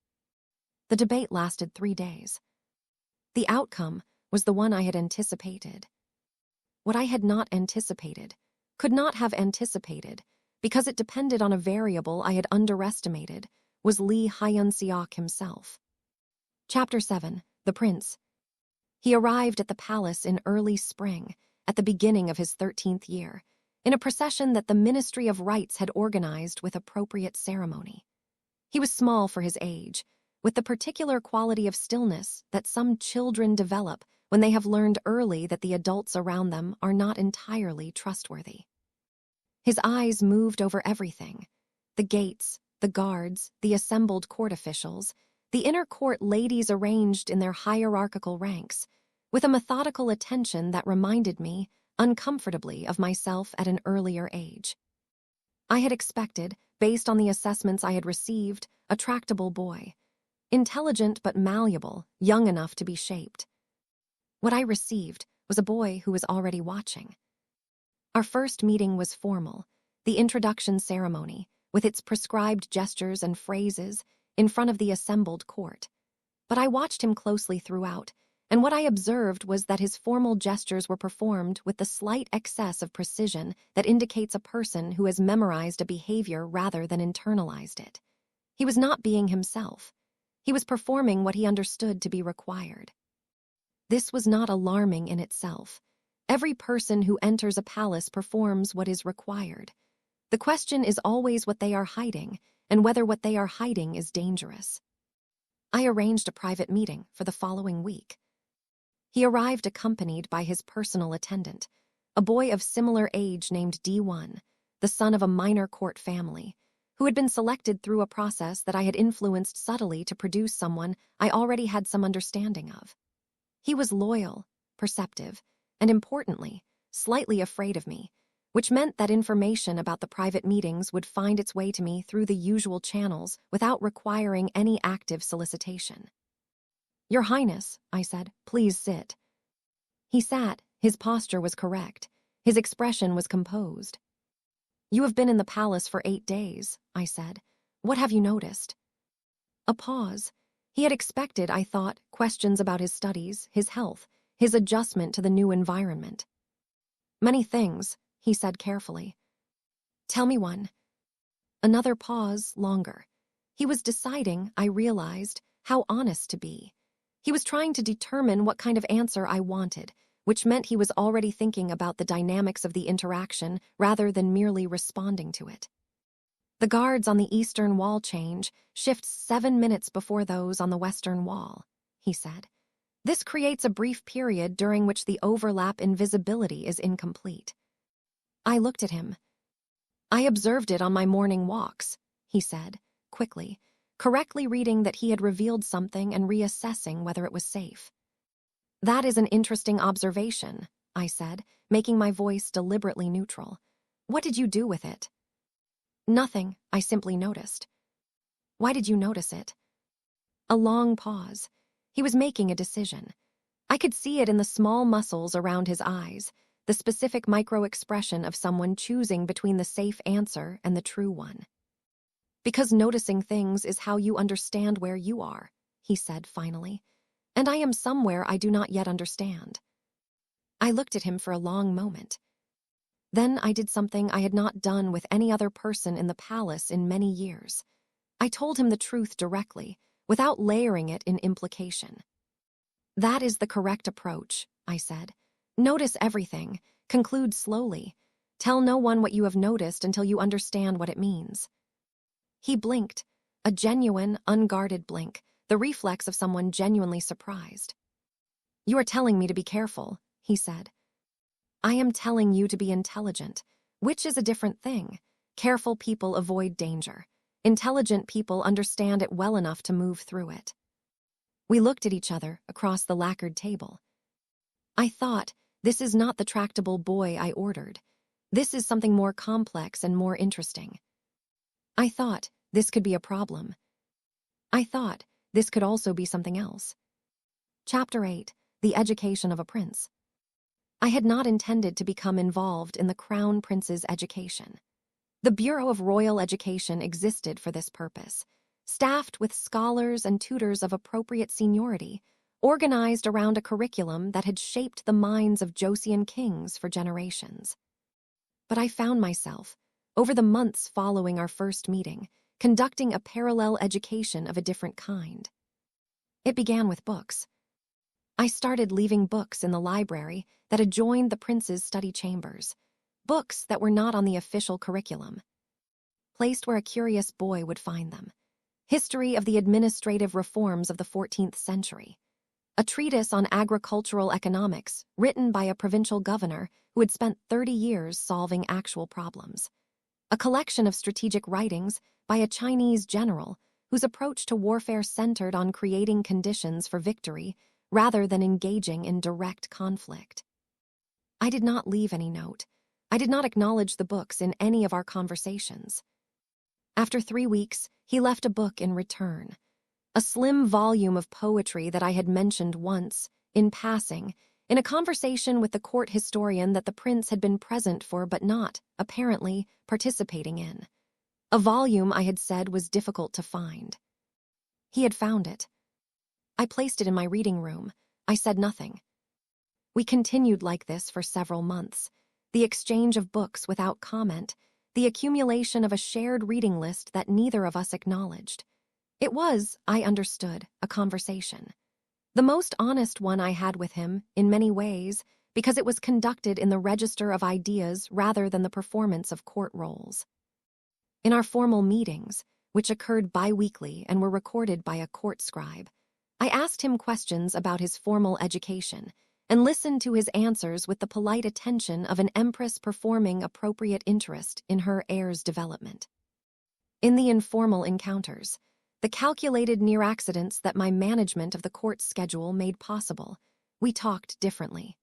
The debate lasted 3 days. The outcome was the one I had anticipated. What I had not anticipated, could not have anticipated, because it depended on a variable I had underestimated, was Lee Hyun-seok himself. Chapter 7, The Prince. He arrived at the palace in early spring, at the beginning of his 13th year, in a procession that the Ministry of Rites had organized with appropriate ceremony. He was small for his age, with the particular quality of stillness that some children develop when they have learned early that the adults around them are not entirely trustworthy. His eyes moved over everything: the gates, the guards, the assembled court officials, the inner court ladies arranged in their hierarchical ranks, with a methodical attention that reminded me, uncomfortably, of myself at an earlier age. I had expected, based on the assessments I had received, a tractable boy, intelligent but malleable, young enough to be shaped. What I received was a boy who was already watching. Our first meeting was formal, the introduction ceremony, with its prescribed gestures and phrases, in front of the assembled court. But I watched him closely throughout, and what I observed was that his formal gestures were performed with the slight excess of precision that indicates a person who has memorized a behavior rather than internalized it. He was not being himself. He was performing what he understood to be required. This was not alarming in itself. Every person who enters a palace performs what is required. The question is always what they are hiding, and whether what they are hiding is dangerous. I arranged a private meeting for the following week. He arrived accompanied by his personal attendant, a boy of similar age named D1, the son of a minor court family, who had been selected through a process that I had influenced subtly to produce someone I already had some understanding of. He was loyal, perceptive, and importantly, slightly afraid of me, which meant that information about the private meetings would find its way to me through the usual channels without requiring any active solicitation. "Your Highness," I said, "please sit." He sat. His posture was correct. His expression was composed. "You have been in the palace for 8 days," I said. "What have you noticed?" A pause. He had expected, I thought, questions about his studies, his health, his adjustment to the new environment. "Many things," he said carefully. "Tell me one." Another pause, longer. He was deciding, I realized, how honest to be. He was trying to determine what kind of answer I wanted, which meant he was already thinking about the dynamics of the interaction rather than merely responding to it. "The guards on the eastern wall change shifts 7 minutes before those on the western wall," he said. "This creates a brief period during which the overlap in visibility is incomplete." I looked at him. "I observed it on my morning walks," he said, quickly, correctly reading that he had revealed something and reassessing whether it was safe. "That is an interesting observation," I said, making my voice deliberately neutral. "What did you do with it?" "Nothing, I simply noticed." "Why did you notice it?" A long pause. He was making a decision. I could see it in the small muscles around his eyes, the specific micro-expression of someone choosing between the safe answer and the true one. "Because noticing things is how you understand where you are," he said finally, "and I am somewhere I do not yet understand." I looked at him for a long moment. Then I did something I had not done with any other person in the palace in many years. I told him the truth directly, without layering it in implication. "That is the correct approach," I said. "Notice everything, conclude slowly. Tell no one what you have noticed until you understand what it means." He blinked, a genuine, unguarded blink, the reflex of someone genuinely surprised. "You are telling me to be careful," he said. "I am telling you to be intelligent, which is a different thing. Careful people avoid danger. Intelligent people understand it well enough to move through it." We looked at each other across the lacquered table. I thought, this is not the tractable boy I ordered. This is something more complex and more interesting. I thought, this could be a problem. I thought, this could also be something else. Chapter 8, The Education of a Prince. I had not intended to become involved in the Crown Prince's education. The Bureau of Royal Education existed for this purpose, staffed with scholars and tutors of appropriate seniority, organized around a curriculum that had shaped the minds of Joseon kings for generations. But I found myself, over the months following our first meeting, conducting a parallel education of a different kind. It began with books. I started leaving books in the library that adjoined the prince's study chambers, books that were not on the official curriculum, placed where a curious boy would find them. History of the Administrative Reforms of the 14th Century. A treatise on agricultural economics written by a provincial governor who had spent 30 years solving actual problems. A collection of strategic writings by a Chinese general whose approach to warfare centered on creating conditions for victory rather than engaging in direct conflict. I did not leave any note. I did not acknowledge the books in any of our conversations. After 3 weeks, he left a book in return. A slim volume of poetry that I had mentioned once, in passing, in a conversation with the court historian that the prince had been present for but not, apparently, participating in. A volume I had said was difficult to find. He had found it. I placed it in my reading room. I said nothing. We continued like this for several months, the exchange of books without comment, the accumulation of a shared reading list that neither of us acknowledged. It was, I understood, a conversation. The most honest one I had with him, in many ways, because it was conducted in the register of ideas rather than the performance of court roles. In our formal meetings, which occurred bi-weekly and were recorded by a court scribe, I asked him questions about his formal education and listened to his answers with the polite attention of an empress performing appropriate interest in her heir's development. In the informal encounters, the calculated near accidents that my management of the court schedule made possible, we talked differently.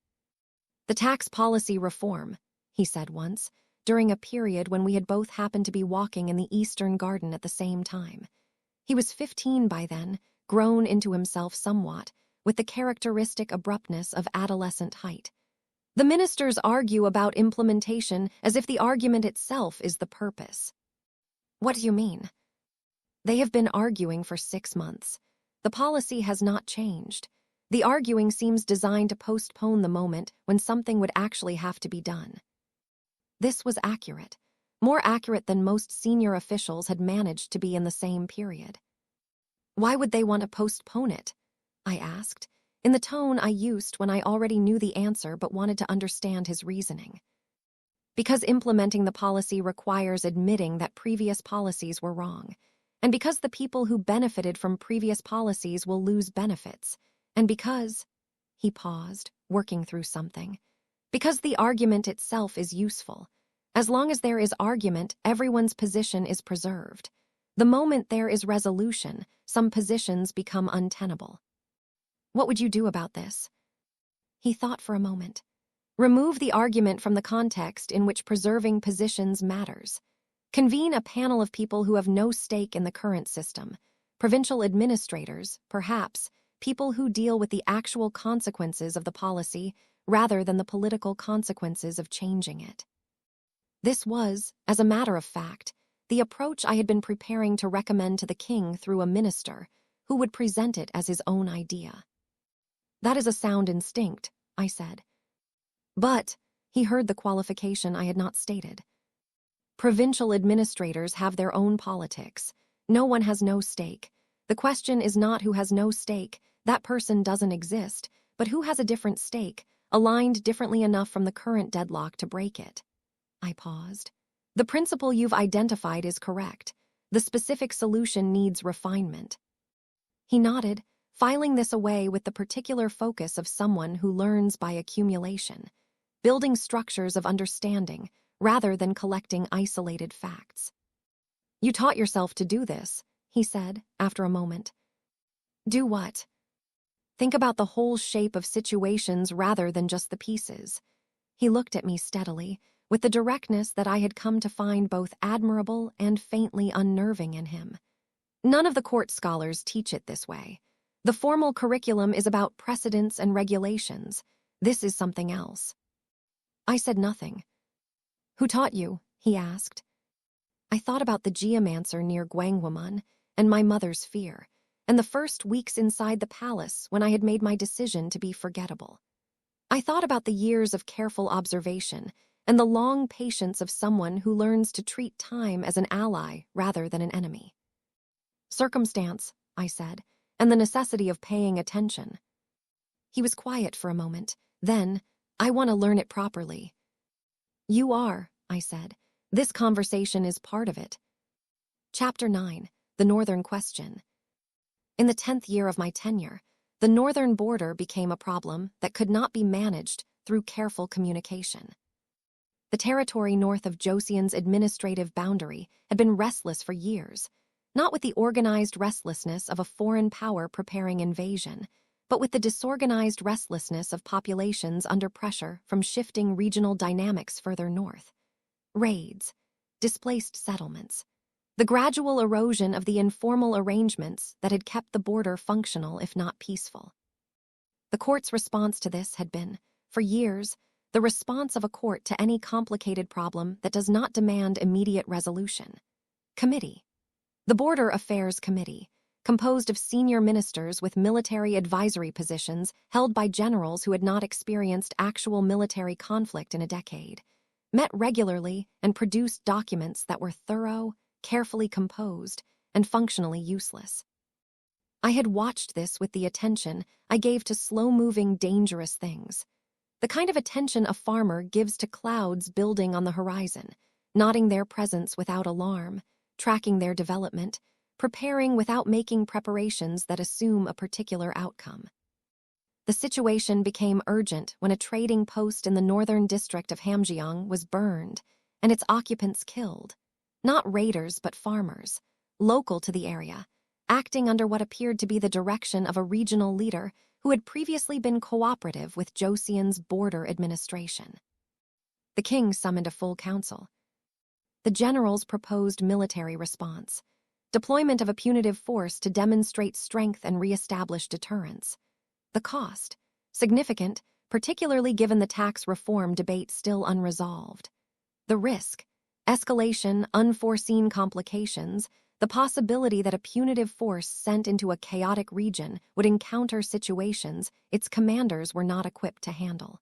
The tax policy reform, he said once, during a period when we had both happened to be walking in the Eastern Garden at the same time. He was 15 by then, grown into himself somewhat, with the characteristic abruptness of adolescent height. The ministers argue about implementation as if the argument itself is the purpose. What do you mean? They have been arguing for 6 months. The policy has not changed. The arguing seems designed to postpone the moment when something would actually have to be done. This was accurate, more accurate than most senior officials had managed to be in the same period. Why would they want to postpone it? I asked, in the tone I used when I already knew the answer but wanted to understand his reasoning. Because implementing the policy requires admitting that previous policies were wrong, and because the people who benefited from previous policies will lose benefits, and because, he paused, working through something, because the argument itself is useful. As long as there is argument, everyone's position is preserved. The moment there is resolution, some positions become untenable. What would you do about this? He thought for a moment. Remove the argument from the context in which preserving positions matters. Convene a panel of people who have no stake in the current system. Provincial administrators, perhaps, people who deal with the actual consequences of the policy rather than the political consequences of changing it. This was, as a matter of fact, the approach I had been preparing to recommend to the king through a minister who would present it as his own idea. That is a sound instinct, I said. But, he heard the qualification I had not stated. Provincial administrators have their own politics. No one has no stake. The question is not who has no stake, that person doesn't exist, but who has a different stake, aligned differently enough from the current deadlock to break it. I paused. The principle you've identified is correct. The specific solution needs refinement. He nodded, filing this away with the particular focus of someone who learns by accumulation, building structures of understanding rather than collecting isolated facts. You taught yourself to do this, he said, after a moment. Do what? Think about the whole shape of situations rather than just the pieces. He looked at me steadily, with the directness that I had come to find both admirable and faintly unnerving in him. None of the court scholars teach it this way. The formal curriculum is about precedents and regulations. This is something else. I said nothing. Who taught you? He asked. I thought about the geomancer near Gwangwamun and my mother's fear, and the first weeks inside the palace when I had made my decision to be forgettable. I thought about the years of careful observation and the long patience of someone who learns to treat time as an ally rather than an enemy. Circumstance, I said, and the necessity of paying attention. He was quiet for a moment. Then, I want to learn it properly. You are, I said. This conversation is part of it. Chapter 9, The Northern Question. In the 10th year of my tenure, the northern border became a problem that could not be managed through careful communication. The territory north of Joseon's administrative boundary had been restless for years, not with the organized restlessness of a foreign power preparing invasion, but with the disorganized restlessness of populations under pressure from shifting regional dynamics further north. Raids, displaced settlements, the gradual erosion of the informal arrangements that had kept the border functional if not peaceful. The court's response to this had been, for years, the response of a court to any complicated problem that does not demand immediate resolution. Committee. The Border Affairs Committee, composed of senior ministers with military advisory positions held by generals who had not experienced actual military conflict in a decade, met regularly and produced documents that were thorough, carefully composed, and functionally useless. I had watched this with the attention I gave to slow-moving, dangerous things. The kind of attention a farmer gives to clouds building on the horizon, noting their presence without alarm, tracking their development, preparing without making preparations that assume a particular outcome. The situation became urgent when a trading post in the northern district of Hamgyong was burned and its occupants killed. Not raiders, but farmers, local to the area, acting under what appeared to be the direction of a regional leader who had previously been cooperative with Josian's border administration. The king summoned a full council. The generals proposed military response, deployment of a punitive force to demonstrate strength and re-establish deterrence. The cost, significant, particularly given the tax reform debate still unresolved. The risk, escalation, unforeseen complications, the possibility that a punitive force sent into a chaotic region would encounter situations its commanders were not equipped to handle.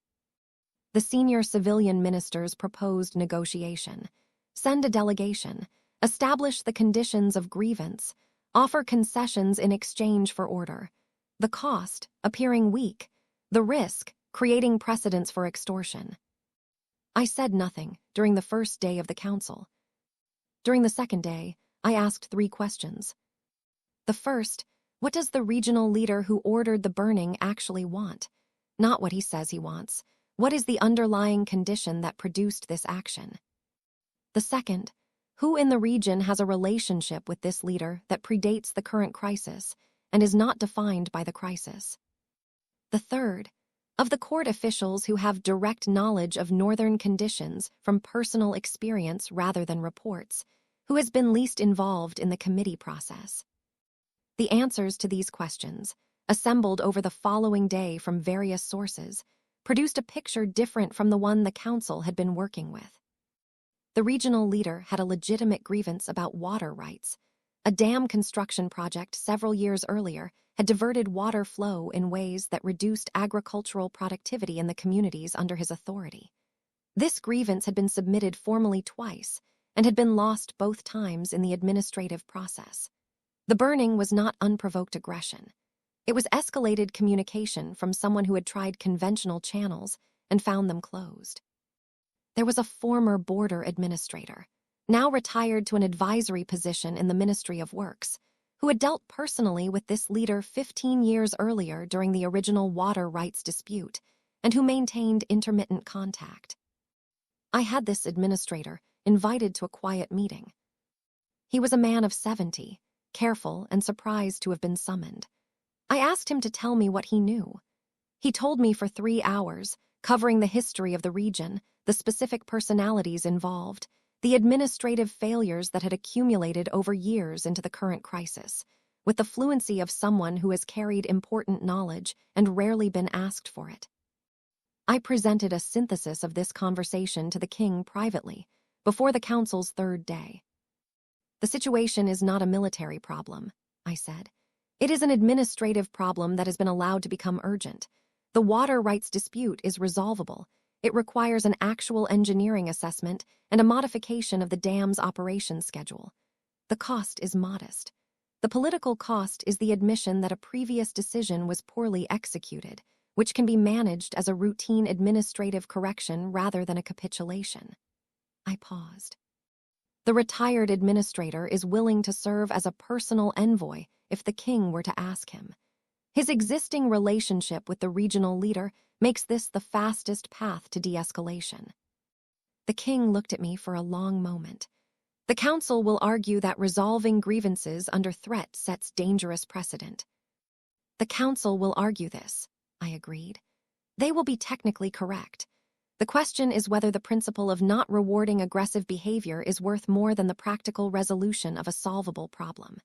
The senior civilian ministers proposed negotiation. Send a delegation, establish the conditions of grievance, offer concessions in exchange for order. The cost, appearing weak. The risk, creating precedents for extortion. I said nothing during the first day of the council. During the second day, I asked 3 questions. The first, what does the regional leader who ordered the burning actually want? Not what he says he wants. What is the underlying condition that produced this action? The second, who in the region has a relationship with this leader that predates the current crisis and is not defined by the crisis? The third, of the court officials who have direct knowledge of northern conditions from personal experience rather than reports, who has been least involved in the committee process? The answers to these questions, assembled over the following day from various sources, produced a picture different from the one the council had been working with. The regional leader had a legitimate grievance about water rights. A dam construction project several years earlier had diverted water flow in ways that reduced agricultural productivity in the communities under his authority. This grievance had been submitted formally twice and had been lost both times in the administrative process. The burning was not unprovoked aggression. It was escalated communication from someone who had tried conventional channels and found them closed. There was a former border administrator, now retired to an advisory position in the Ministry of Works, who had dealt personally with this leader 15 years earlier during the original water rights dispute, and who maintained intermittent contact. I had this administrator invited to a quiet meeting. He was a man of 70, careful and surprised to have been summoned. I asked him to tell me what he knew. He told me for 3 hours, covering the history of the region, the specific personalities involved, the administrative failures that had accumulated over years into the current crisis, with the fluency of someone who has carried important knowledge and rarely been asked for it. I presented a synthesis of this conversation to the king privately, before the council's 3rd day. The situation is not a military problem, I said. It is an administrative problem that has been allowed to become urgent. The water rights dispute is resolvable. It requires an actual engineering assessment and a modification of the dam's operation schedule. The cost is modest. The political cost is the admission that a previous decision was poorly executed, which can be managed as a routine administrative correction rather than a capitulation. I paused. The retired administrator is willing to serve as a personal envoy if the king were to ask him. His existing relationship with the regional leader makes this the fastest path to de-escalation. The king looked at me for a long moment. The council will argue that resolving grievances under threat sets dangerous precedent. The council will argue this, I agreed. They will be technically correct. The question is whether the principle of not rewarding aggressive behavior is worth more than the practical resolution of a solvable problem.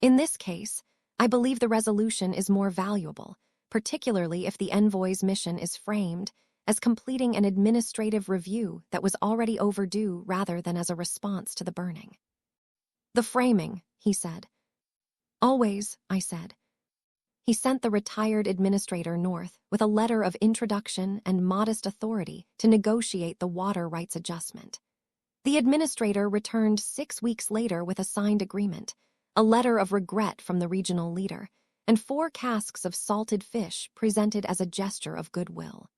In this case, I believe the resolution is more valuable, particularly if the envoy's mission is framed as completing an administrative review that was already overdue rather than as a response to the burning. The framing, he said. Always, I said. He sent the retired administrator north with a letter of introduction and modest authority to negotiate the water rights adjustment. The administrator returned 6 weeks later with a signed agreement, a letter of regret from the regional leader, and 4 casks of salted fish presented as a gesture of goodwill.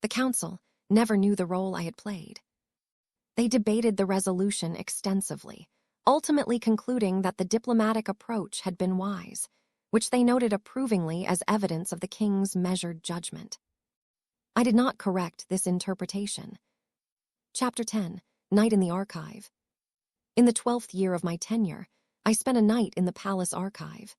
The council never knew the role I had played. They debated the resolution extensively, ultimately concluding that the diplomatic approach had been wise, which they noted approvingly as evidence of the king's measured judgment. I did not correct this interpretation. Chapter 10, Night in the Archive. In the 12th year of my tenure, I spent a night in the palace archive.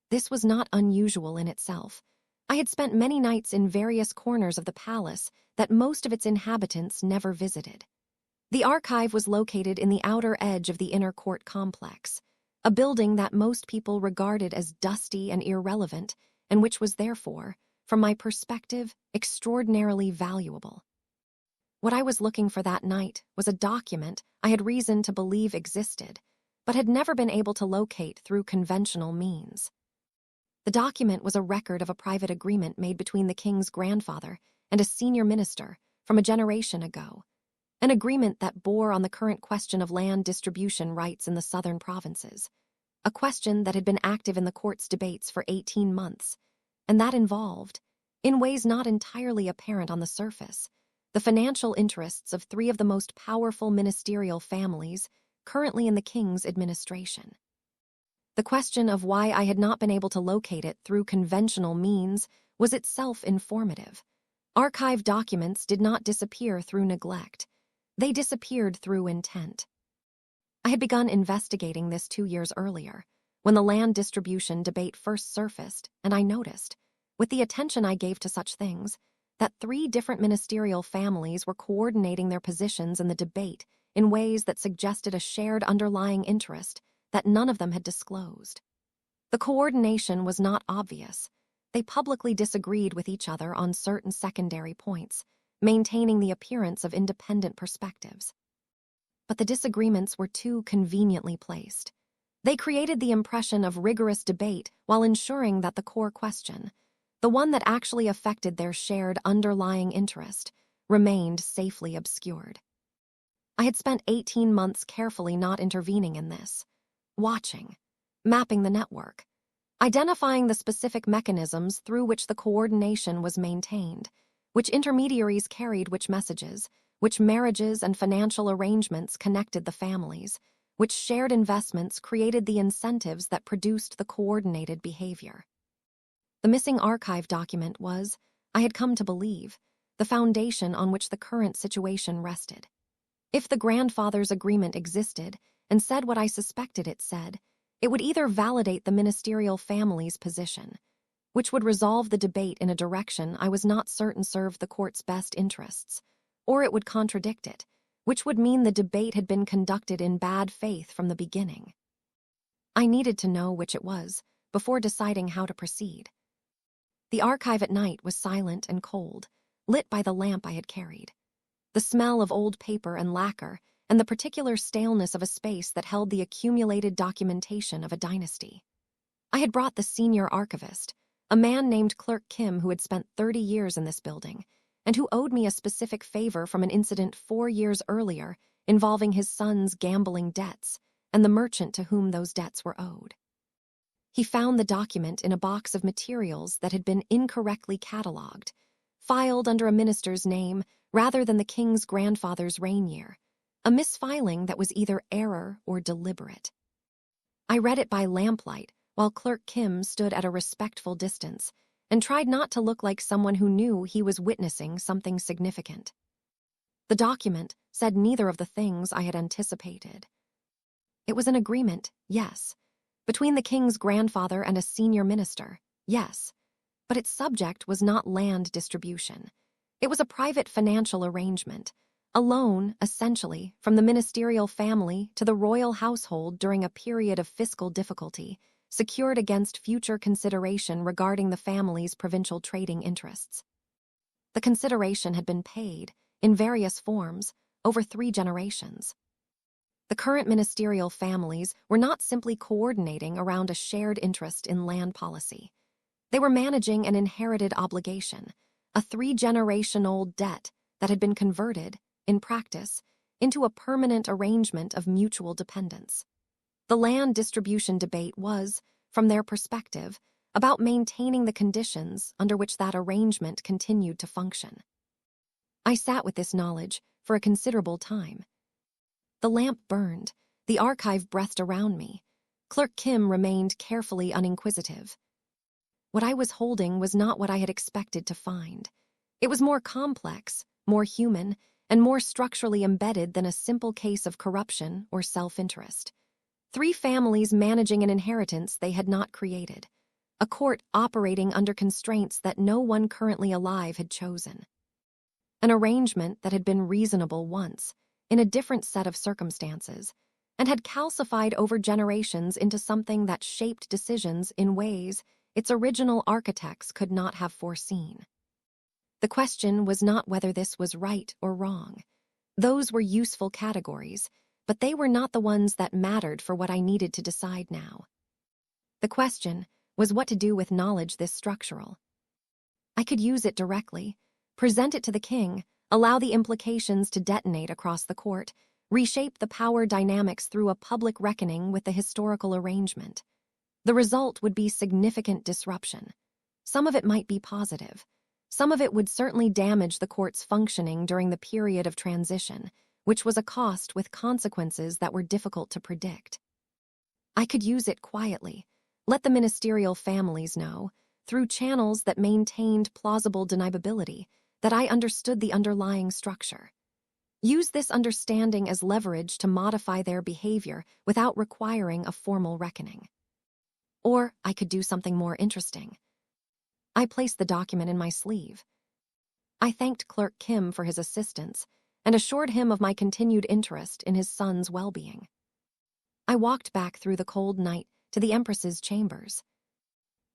This was not unusual in itself. I had spent many nights in various corners of the palace that most of its inhabitants never visited. The archive was located in the outer edge of the inner court complex, a building that most people regarded as dusty and irrelevant, and which was therefore, from my perspective, extraordinarily valuable. What I was looking for that night was a document I had reason to believe existed, but had never been able to locate through conventional means. The document was a record of a private agreement made between the king's grandfather and a senior minister from a generation ago, an agreement that bore on the current question of land distribution rights in the southern provinces, a question that had been active in the court's debates for 18 months, and that involved, in ways not entirely apparent on the surface, the financial interests of three of the most powerful ministerial families currently in the king's administration. The question of why I had not been able to locate it through conventional means was itself informative. Archive documents did not disappear through neglect. They disappeared through intent. I had begun investigating this 2 years earlier, when the land distribution debate first surfaced, and I noticed, with the attention I gave to such things, that 3 different ministerial families were coordinating their positions in the debate in ways that suggested a shared underlying interest that none of them had disclosed. The coordination was not obvious. They publicly disagreed with each other on certain secondary points, maintaining the appearance of independent perspectives. But the disagreements were too conveniently placed. They created the impression of rigorous debate while ensuring that the core question, the one that actually affected their shared underlying interest, remained safely obscured. I had spent 18 months carefully not intervening in this, watching, mapping the network, identifying the specific mechanisms through which the coordination was maintained, which intermediaries carried which messages, which marriages and financial arrangements connected the families, which shared investments created the incentives that produced the coordinated behavior. The missing archive document was, I had come to believe, the foundation on which the current situation rested. If the grandfather's agreement existed and said what I suspected it said, it would either validate the ministerial family's position, which would resolve the debate in a direction I was not certain served the court's best interests, or it would contradict it, which would mean the debate had been conducted in bad faith from the beginning. I needed to know which it was before deciding how to proceed. The archive at night was silent and cold, lit by the lamp I had carried. The smell of old paper and lacquer and the particular staleness of a space that held the accumulated documentation of a dynasty. I had brought the senior archivist, a man named Clerk Kim who had spent 30 years in this building, and who owed me a specific favor from an incident 4 years earlier involving his son's gambling debts and the merchant to whom those debts were owed. He found the document in a box of materials that had been incorrectly catalogued, filed under a minister's name rather than the king's grandfather's reign year, a misfiling that was either error or deliberate. I read it by lamplight while Clerk Kim stood at a respectful distance and tried not to look like someone who knew he was witnessing something significant. The document said neither of the things I had anticipated. It was an agreement, yes, between the king's grandfather and a senior minister, yes, but its subject was not land distribution. It was a private financial arrangement, a loan, essentially, from the ministerial family to the royal household during a period of fiscal difficulty, secured against future consideration regarding the family's provincial trading interests. The consideration had been paid, in various forms, over 3 generations. The current ministerial families were not simply coordinating around a shared interest in land policy. They were managing an inherited obligation, a 3-generation-old debt that had been converted, in practice, into a permanent arrangement of mutual dependence. The land distribution debate was, from their perspective, about maintaining the conditions under which that arrangement continued to function. I sat with this knowledge for a considerable time. The lamp burned, the archive breathed around me. Clerk Kim remained carefully uninquisitive. What I was holding was not what I had expected to find. It was more complex, more human, and more structurally embedded than a simple case of corruption or self-interest. 3 families managing an inheritance they had not created. A court operating under constraints that no one currently alive had chosen. An arrangement that had been reasonable once, in a different set of circumstances, and had calcified over generations into something that shaped decisions in ways its original architects could not have foreseen. The question was not whether this was right or wrong. Those were useful categories, but they were not the ones that mattered for what I needed to decide now. The question was what to do with knowledge this structural. I could use it directly, present it to the king, allow the implications to detonate across the court, reshape the power dynamics through a public reckoning with the historical arrangement. The result would be significant disruption. Some of it might be positive. Some of it would certainly damage the court's functioning during the period of transition, which was a cost with consequences that were difficult to predict. I could use it quietly, let the ministerial families know, through channels that maintained plausible deniability, that I understood the underlying structure. Use this understanding as leverage to modify their behavior without requiring a formal reckoning. Or I could do something more interesting. I placed the document in my sleeve. I thanked Clerk Kim for his assistance and assured him of my continued interest in his son's well-being. I walked back through the cold night to the Empress's chambers.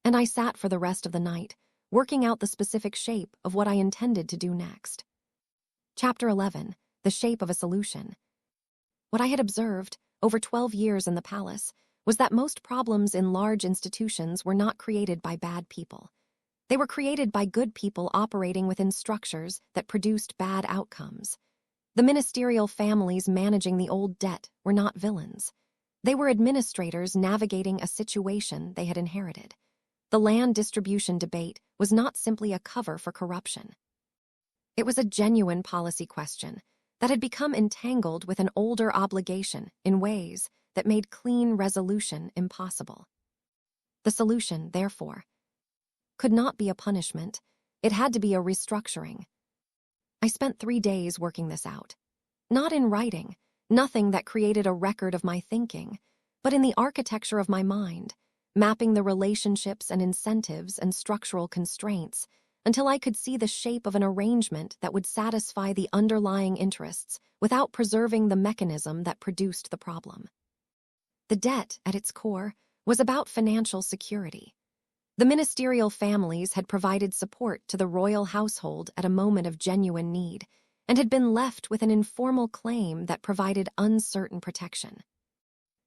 And I sat for the rest of the night, working out the specific shape of what I intended to do next. Chapter 11, The Shape of a Solution. What I had observed, over 12 years in the palace, was that most problems in large institutions were not created by bad people. They were created by good people operating within structures that produced bad outcomes. The ministerial families managing the old debt were not villains. They were administrators navigating a situation they had inherited. The land distribution debate was not simply a cover for corruption. It was a genuine policy question that had become entangled with an older obligation in ways that made clean resolution impossible. The solution, therefore, could not be a punishment. It had to be a restructuring. I spent 3 days working this out. Not in writing, nothing that created a record of my thinking, but in the architecture of my mind, mapping the relationships and incentives and structural constraints until I could see the shape of an arrangement that would satisfy the underlying interests without preserving the mechanism that produced the problem. The debt, at its core, was about financial security. The ministerial families had provided support to the royal household at a moment of genuine need, and had been left with an informal claim that provided uncertain protection.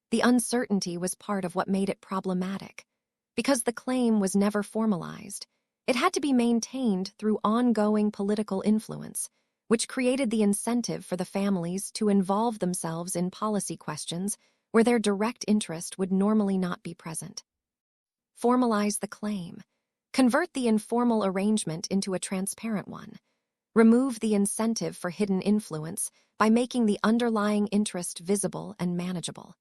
The uncertainty was part of what made it problematic. Because the claim was never formalized, it had to be maintained through ongoing political influence, which created the incentive for the families to involve themselves in policy questions where their direct interest would normally not be present. Formalize the claim. Convert the informal arrangement into a transparent one. Remove the incentive for hidden influence by making the underlying interest visible and manageable.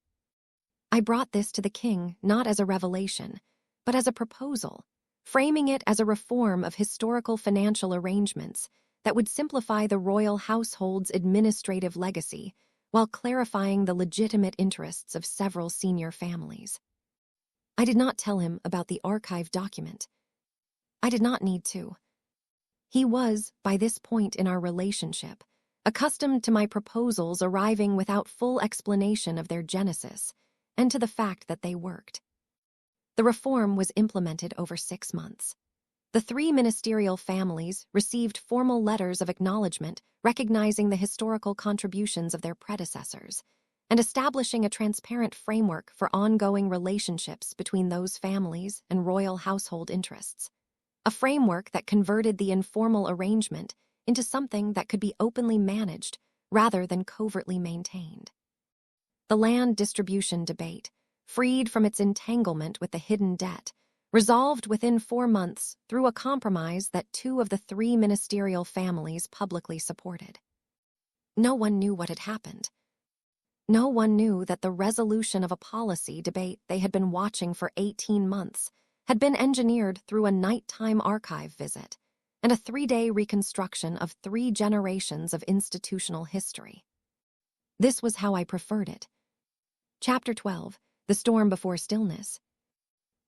I brought this to the king not as a revelation, but as a proposal, framing it as a reform of historical financial arrangements that would simplify the royal household's administrative legacy while clarifying the legitimate interests of several senior families. I did not tell him about the archive document. I did not need to. He was, by this point in our relationship, accustomed to my proposals arriving without full explanation of their genesis, and to the fact that they worked. The reform was implemented over 6 months. The 3 ministerial families received formal letters of acknowledgement recognizing the historical contributions of their predecessors, and establishing a transparent framework for ongoing relationships between those families and royal household interests. A framework that converted the informal arrangement into something that could be openly managed rather than covertly maintained. The land distribution debate, freed from its entanglement with the hidden debt, resolved within 4 months through a compromise that 2 of the 3 ministerial families publicly supported. No one knew what had happened. No one knew that the resolution of a policy debate they had been watching for 18 months had been engineered through a nighttime archive visit, and a 3-day reconstruction of 3 generations of institutional history. This was how I preferred it. Chapter 12, The Storm Before Stillness.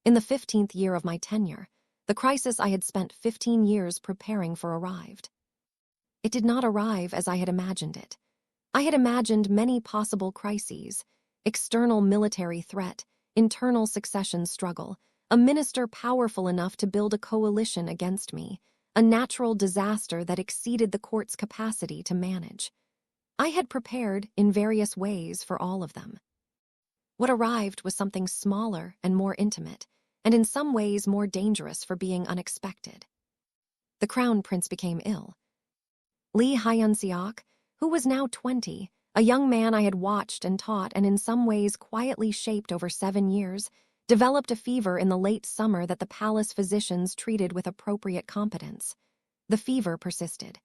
In the 15th year of my tenure, the crisis I had spent 15 years preparing for arrived. It did not arrive as I had imagined it. I had imagined many possible crises: external military threat, internal succession struggle, a minister powerful enough to build a coalition against me, a natural disaster that exceeded the court's capacity to manage. I had prepared in various ways for all of them. What arrived was something smaller and more intimate, and in some ways more dangerous for being unexpected. The crown prince became ill. Lee Hyun-seok, who was now 20, a young man I had watched and taught and in some ways quietly shaped over 7 years, developed a fever in the late summer that the palace physicians treated with appropriate competence. The fever persisted.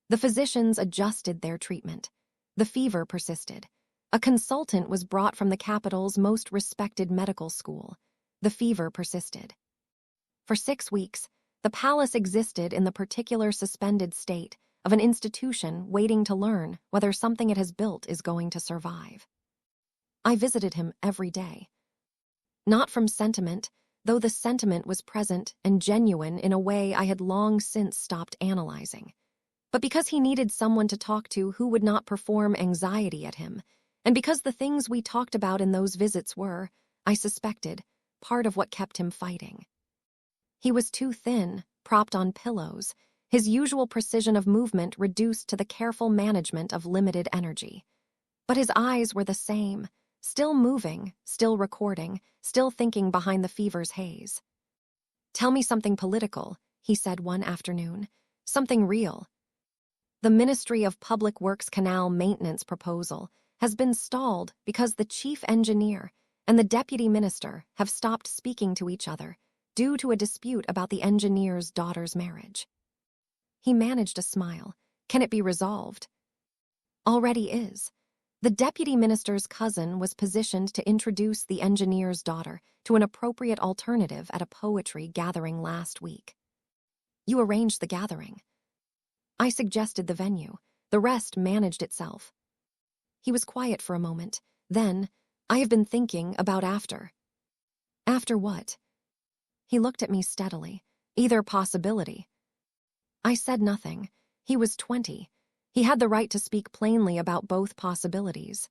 The physicians adjusted their treatment. The fever persisted. A consultant was brought from the capital's most respected medical school. The fever persisted. For 6 weeks, the palace existed in the particular suspended state of an institution waiting to learn whether something it has built is going to survive. I visited him every day. Not from sentiment, though the sentiment was present and genuine in a way I had long since stopped analyzing, but because he needed someone to talk to who would not perform anxiety at him, and because the things we talked about in those visits were, I suspected, part of what kept him fighting. He was too thin, propped on pillows, his usual precision of movement reduced to the careful management of limited energy. But his eyes were the same, still moving, still recording, still thinking behind the fever's haze. "Tell me something political," he said one afternoon, "something real." The Ministry of Public Works canal maintenance proposal has been stalled because the chief engineer and the deputy minister have stopped speaking to each other due to a dispute about the engineer's daughter's marriage. He managed a smile. "Can it be resolved?" "Already is." The deputy minister's cousin was positioned to introduce the engineer's daughter to an appropriate alternative at a poetry gathering last week. "You arranged the gathering." "I suggested the venue. The rest managed itself." He was quiet for a moment. Then, "I have been thinking about after." "After what?" He looked at me steadily. "Either possibility." I said nothing. He was 20. He had the right to speak plainly about both possibilities.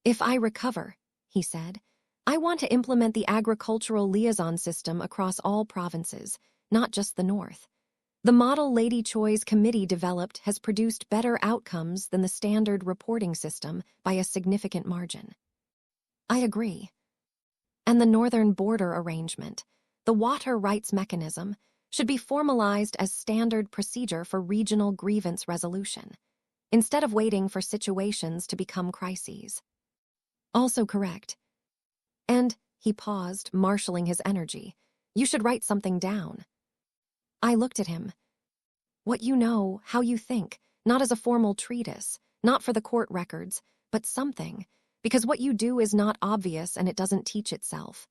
"If I recover," he said, "I want to implement the agricultural liaison system across all provinces, not just the north. The model Lady Choi's committee developed has produced better outcomes than the standard reporting system by a significant margin." "I agree." "And the northern border arrangement, the water rights mechanism, should be formalized as standard procedure for regional grievance resolution, instead of waiting for situations to become crises." "Also correct." "And," he paused, marshalling his energy, "you should write something down." I looked at him. "What you know, how you think, not as a formal treatise, not for the court records, but something, because what you do is not obvious and it doesn't teach itself."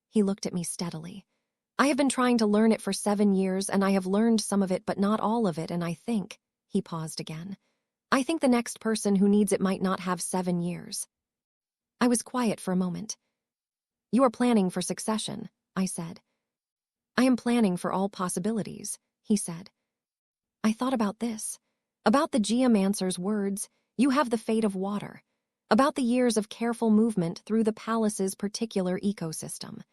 He looked at me steadily. "I have been trying to learn it for 7 years, and I have learned some of it but not all of it, and I think," he paused again, "I think the next person who needs it might not have 7 years." I was quiet for a moment. "You are planning for succession," I said. "I am planning for all possibilities," he said. I thought about this. About the geomancer's words, "You have the fate of water." About the years of careful movement through the palace's particular ecosystem.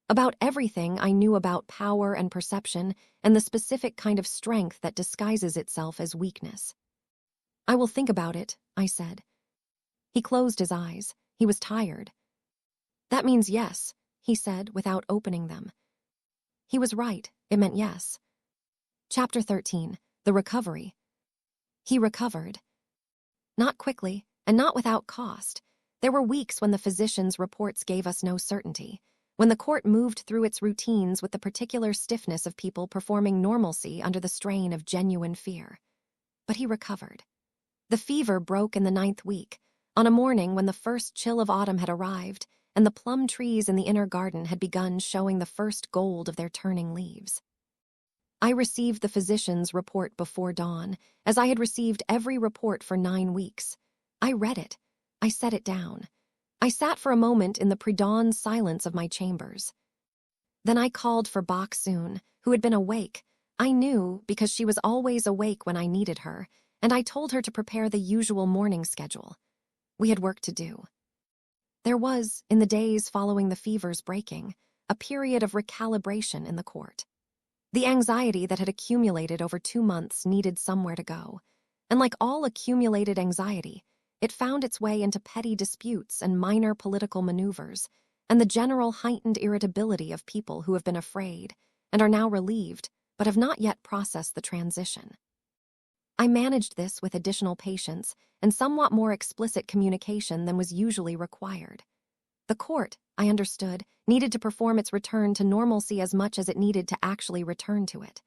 About everything I knew about power and perception and the specific kind of strength that disguises itself as weakness. "I will think about it," I said. He closed his eyes. He was tired. "That means yes," he said without opening them. He was right. It meant yes. Chapter 13, The Recovery. He recovered. Not quickly, and not without cost. There were weeks when the physicians' reports gave us no certainty, when the court moved through its routines with the particular stiffness of people performing normalcy under the strain of genuine fear. But he recovered. The fever broke in the 9th week, on a morning when the first chill of autumn had arrived, and the plum trees in the inner garden had begun showing the first gold of their turning leaves. I received the physician's report before dawn, as I had received every report for 9 weeks. I read it. I set it down. I sat for a moment in the pre-dawn silence of my chambers. Then I called for Bok Soon, who had been awake. I knew because she was always awake when I needed her, and I told her to prepare the usual morning schedule. We had work to do. There was, in the days following the fever's breaking, a period of recalibration in the court. The anxiety that had accumulated over 2 months needed somewhere to go, and like all accumulated anxiety, it found its way into petty disputes and minor political maneuvers, and the general heightened irritability of people who have been afraid and are now relieved but have not yet processed the transition. I managed this with additional patience and somewhat more explicit communication than was usually required. The court, I understood, needed to perform its return to normalcy as much as it needed to actually return to it.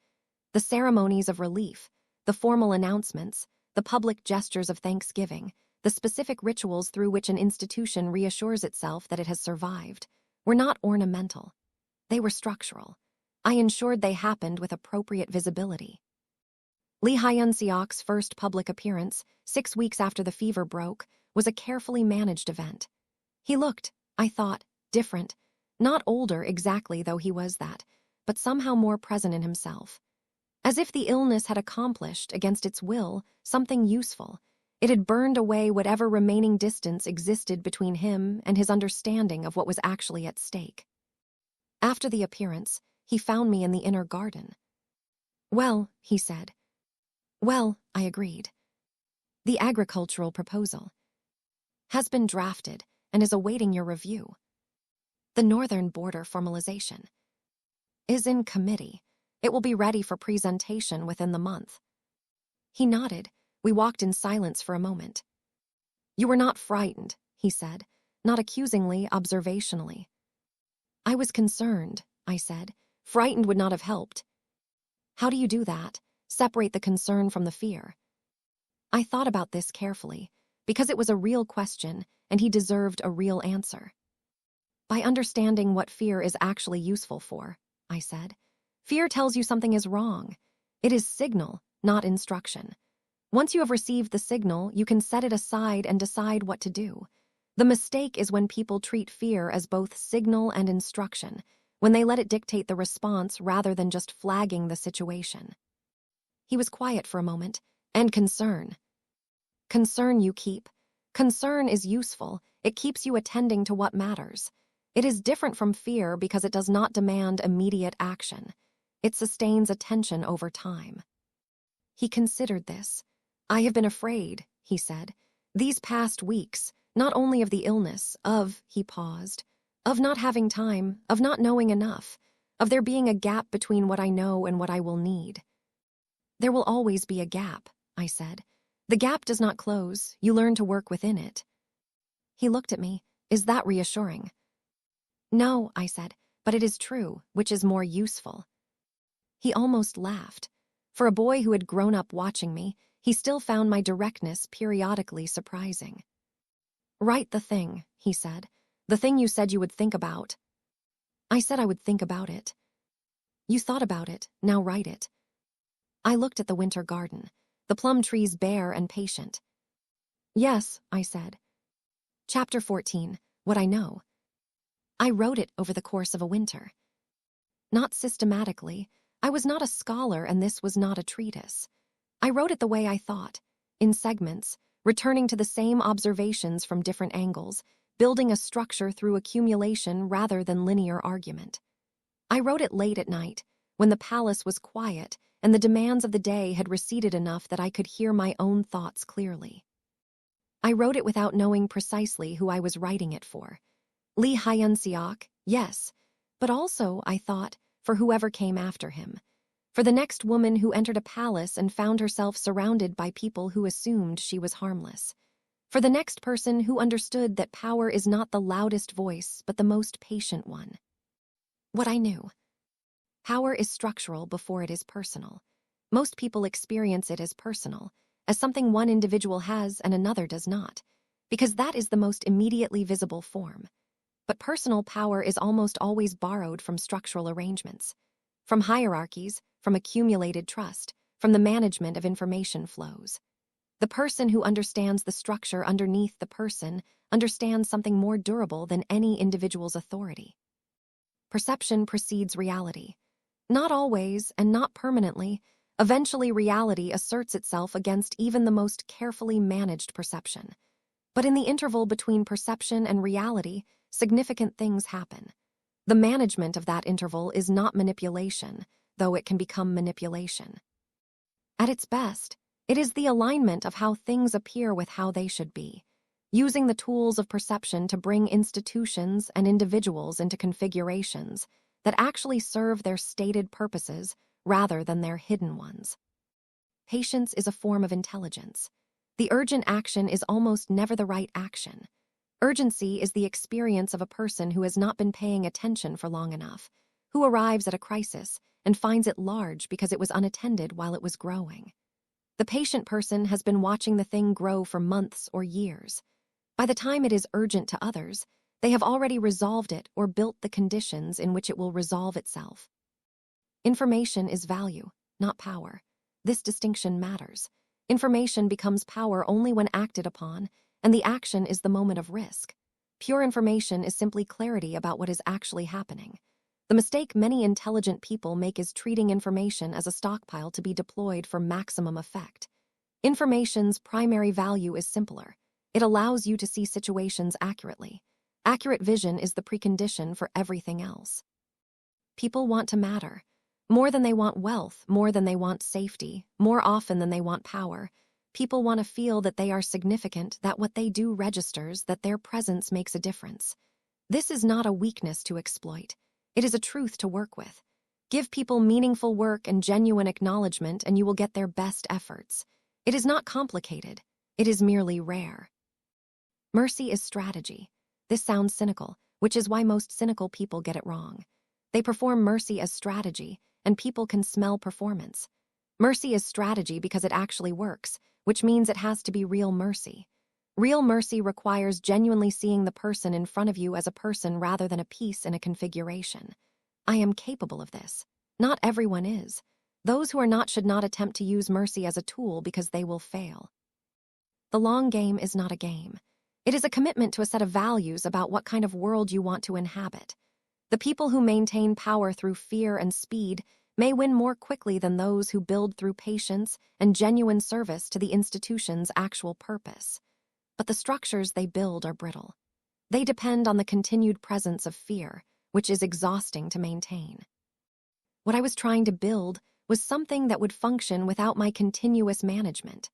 The ceremonies of relief, the formal announcements, the public gestures of thanksgiving, the specific rituals through which an institution reassures itself that it has survived, were not ornamental. They were structural. I ensured they happened with appropriate visibility. Lee Hyun-seok's first public appearance, 6 weeks after the fever broke, was a carefully managed event. He looked, I thought, different, not older exactly though he was that, but somehow more present in himself. As if the illness had accomplished, against its will, something useful. It had burned away whatever remaining distance existed between him and his understanding of what was actually at stake. After the appearance, he found me in the inner garden. "Well," he said. "Well," I agreed. "The agricultural proposal has been drafted and is awaiting your review. The northern border formalization is in committee. It will be ready for presentation within the month." He nodded. We walked in silence for a moment. "You were not frightened," he said, not accusingly, observationally. "I was concerned," I said. "Frightened would not have helped." "How do you do that? Separate the concern from the fear?" I thought about this carefully, because it was a real question, and he deserved a real answer. "By understanding what fear is actually useful for," I said. "Fear tells you something is wrong. It is signal, not instruction. Once you have received the signal, you can set it aside and decide what to do. The mistake is when people treat fear as both signal and instruction, when they let it dictate the response rather than just flagging the situation." He was quiet for a moment. "And concern." "Concern you keep. Concern is useful. It keeps you attending to what matters. It is different from fear because it does not demand immediate action. It sustains attention over time." He considered this. "I have been afraid," he said, "these past weeks, not only of the illness, he paused, of not having time, of not knowing enough, of there being a gap between what I know and what I will need." "There will always be a gap," I said. "The gap does not close. You learn to work within it." He looked at me. "Is that reassuring?" "No," I said, "but it is true, which is more useful." He almost laughed. For a boy who had grown up watching me, he still found my directness periodically surprising. "Write the thing," he said. "The thing you said you would think about." I said I would think about it. "You thought about it, now write it." I looked at the winter garden, the plum trees bare and patient. "Yes," I said. Chapter 14, What I Know. I wrote it over the course of a winter. Not systematically. I was not a scholar, and this was not a treatise. I wrote it the way I thought, in segments, returning to the same observations from different angles, building a structure through accumulation rather than linear argument. I wrote it late at night, when the palace was quiet and the demands of the day had receded enough that I could hear my own thoughts clearly. I wrote it without knowing precisely who I was writing it for. Lee Hyun-seok, yes, but also, I thought, for whoever came after him. For the next woman who entered a palace and found herself surrounded by people who assumed she was harmless. For the next person who understood that power is not the loudest voice but the most patient one. What I knew. Power is structural before it is personal. Most people experience it as personal, as something one individual has and another does not, because that is the most immediately visible form. But personal power is almost always borrowed from structural arrangements, from hierarchies, from from accumulated trust, from the management of information flows. The person who understands the structure underneath the person understands something more durable than any individual's authority. Perception precedes reality. Not always, and not permanently. Eventually, reality asserts itself against even the most carefully managed perception. But in the interval between perception and reality, significant things happen. The management of that interval is not manipulation, though it can become manipulation. At its best, it is the alignment of how things appear with how they should be, using the tools of perception to bring institutions and individuals into configurations that actually serve their stated purposes rather than their hidden ones. Patience is a form of intelligence. The urgent action is almost never the right action. Urgency is the experience of a person who has not been paying attention for long enough, who arrives at a crisis and finds it large because it was unattended while it was growing. The patient person has been watching the thing grow for months or years. By the time it is urgent to others, they have already resolved it or built the conditions in which it will resolve itself. Information is value, not power. This distinction matters. Information becomes power only when acted upon, and the action is the moment of risk. Pure information is simply clarity about what is actually happening. The mistake many intelligent people make is treating information as a stockpile to be deployed for maximum effect. Information's primary value is simpler. It allows you to see situations accurately. Accurate vision is the precondition for everything else. People want to matter. More than they want wealth, more than they want safety, more often than they want power. People want to feel that they are significant, that what they do registers, that their presence makes a difference. This is not a weakness to exploit. It is a truth to work with. Give people meaningful work and genuine acknowledgement, and you will get their best efforts. It is not complicated. It is merely rare. Mercy is strategy. This sounds cynical, which is why most cynical people get it wrong. They perform mercy as strategy, and people can smell performance. Mercy is strategy because it actually works, which means it has to be real mercy. Real mercy requires genuinely seeing the person in front of you as a person rather than a piece in a configuration. I am capable of this. Not everyone is. Those who are not should not attempt to use mercy as a tool because they will fail. The long game is not a game. It is a commitment to a set of values about what kind of world you want to inhabit. The people who maintain power through fear and speed may win more quickly than those who build through patience and genuine service to the institution's actual purpose. But the structures they build are brittle. They depend on the continued presence of fear, which is exhausting to maintain. What I was trying to build was something that would function without my continuous management.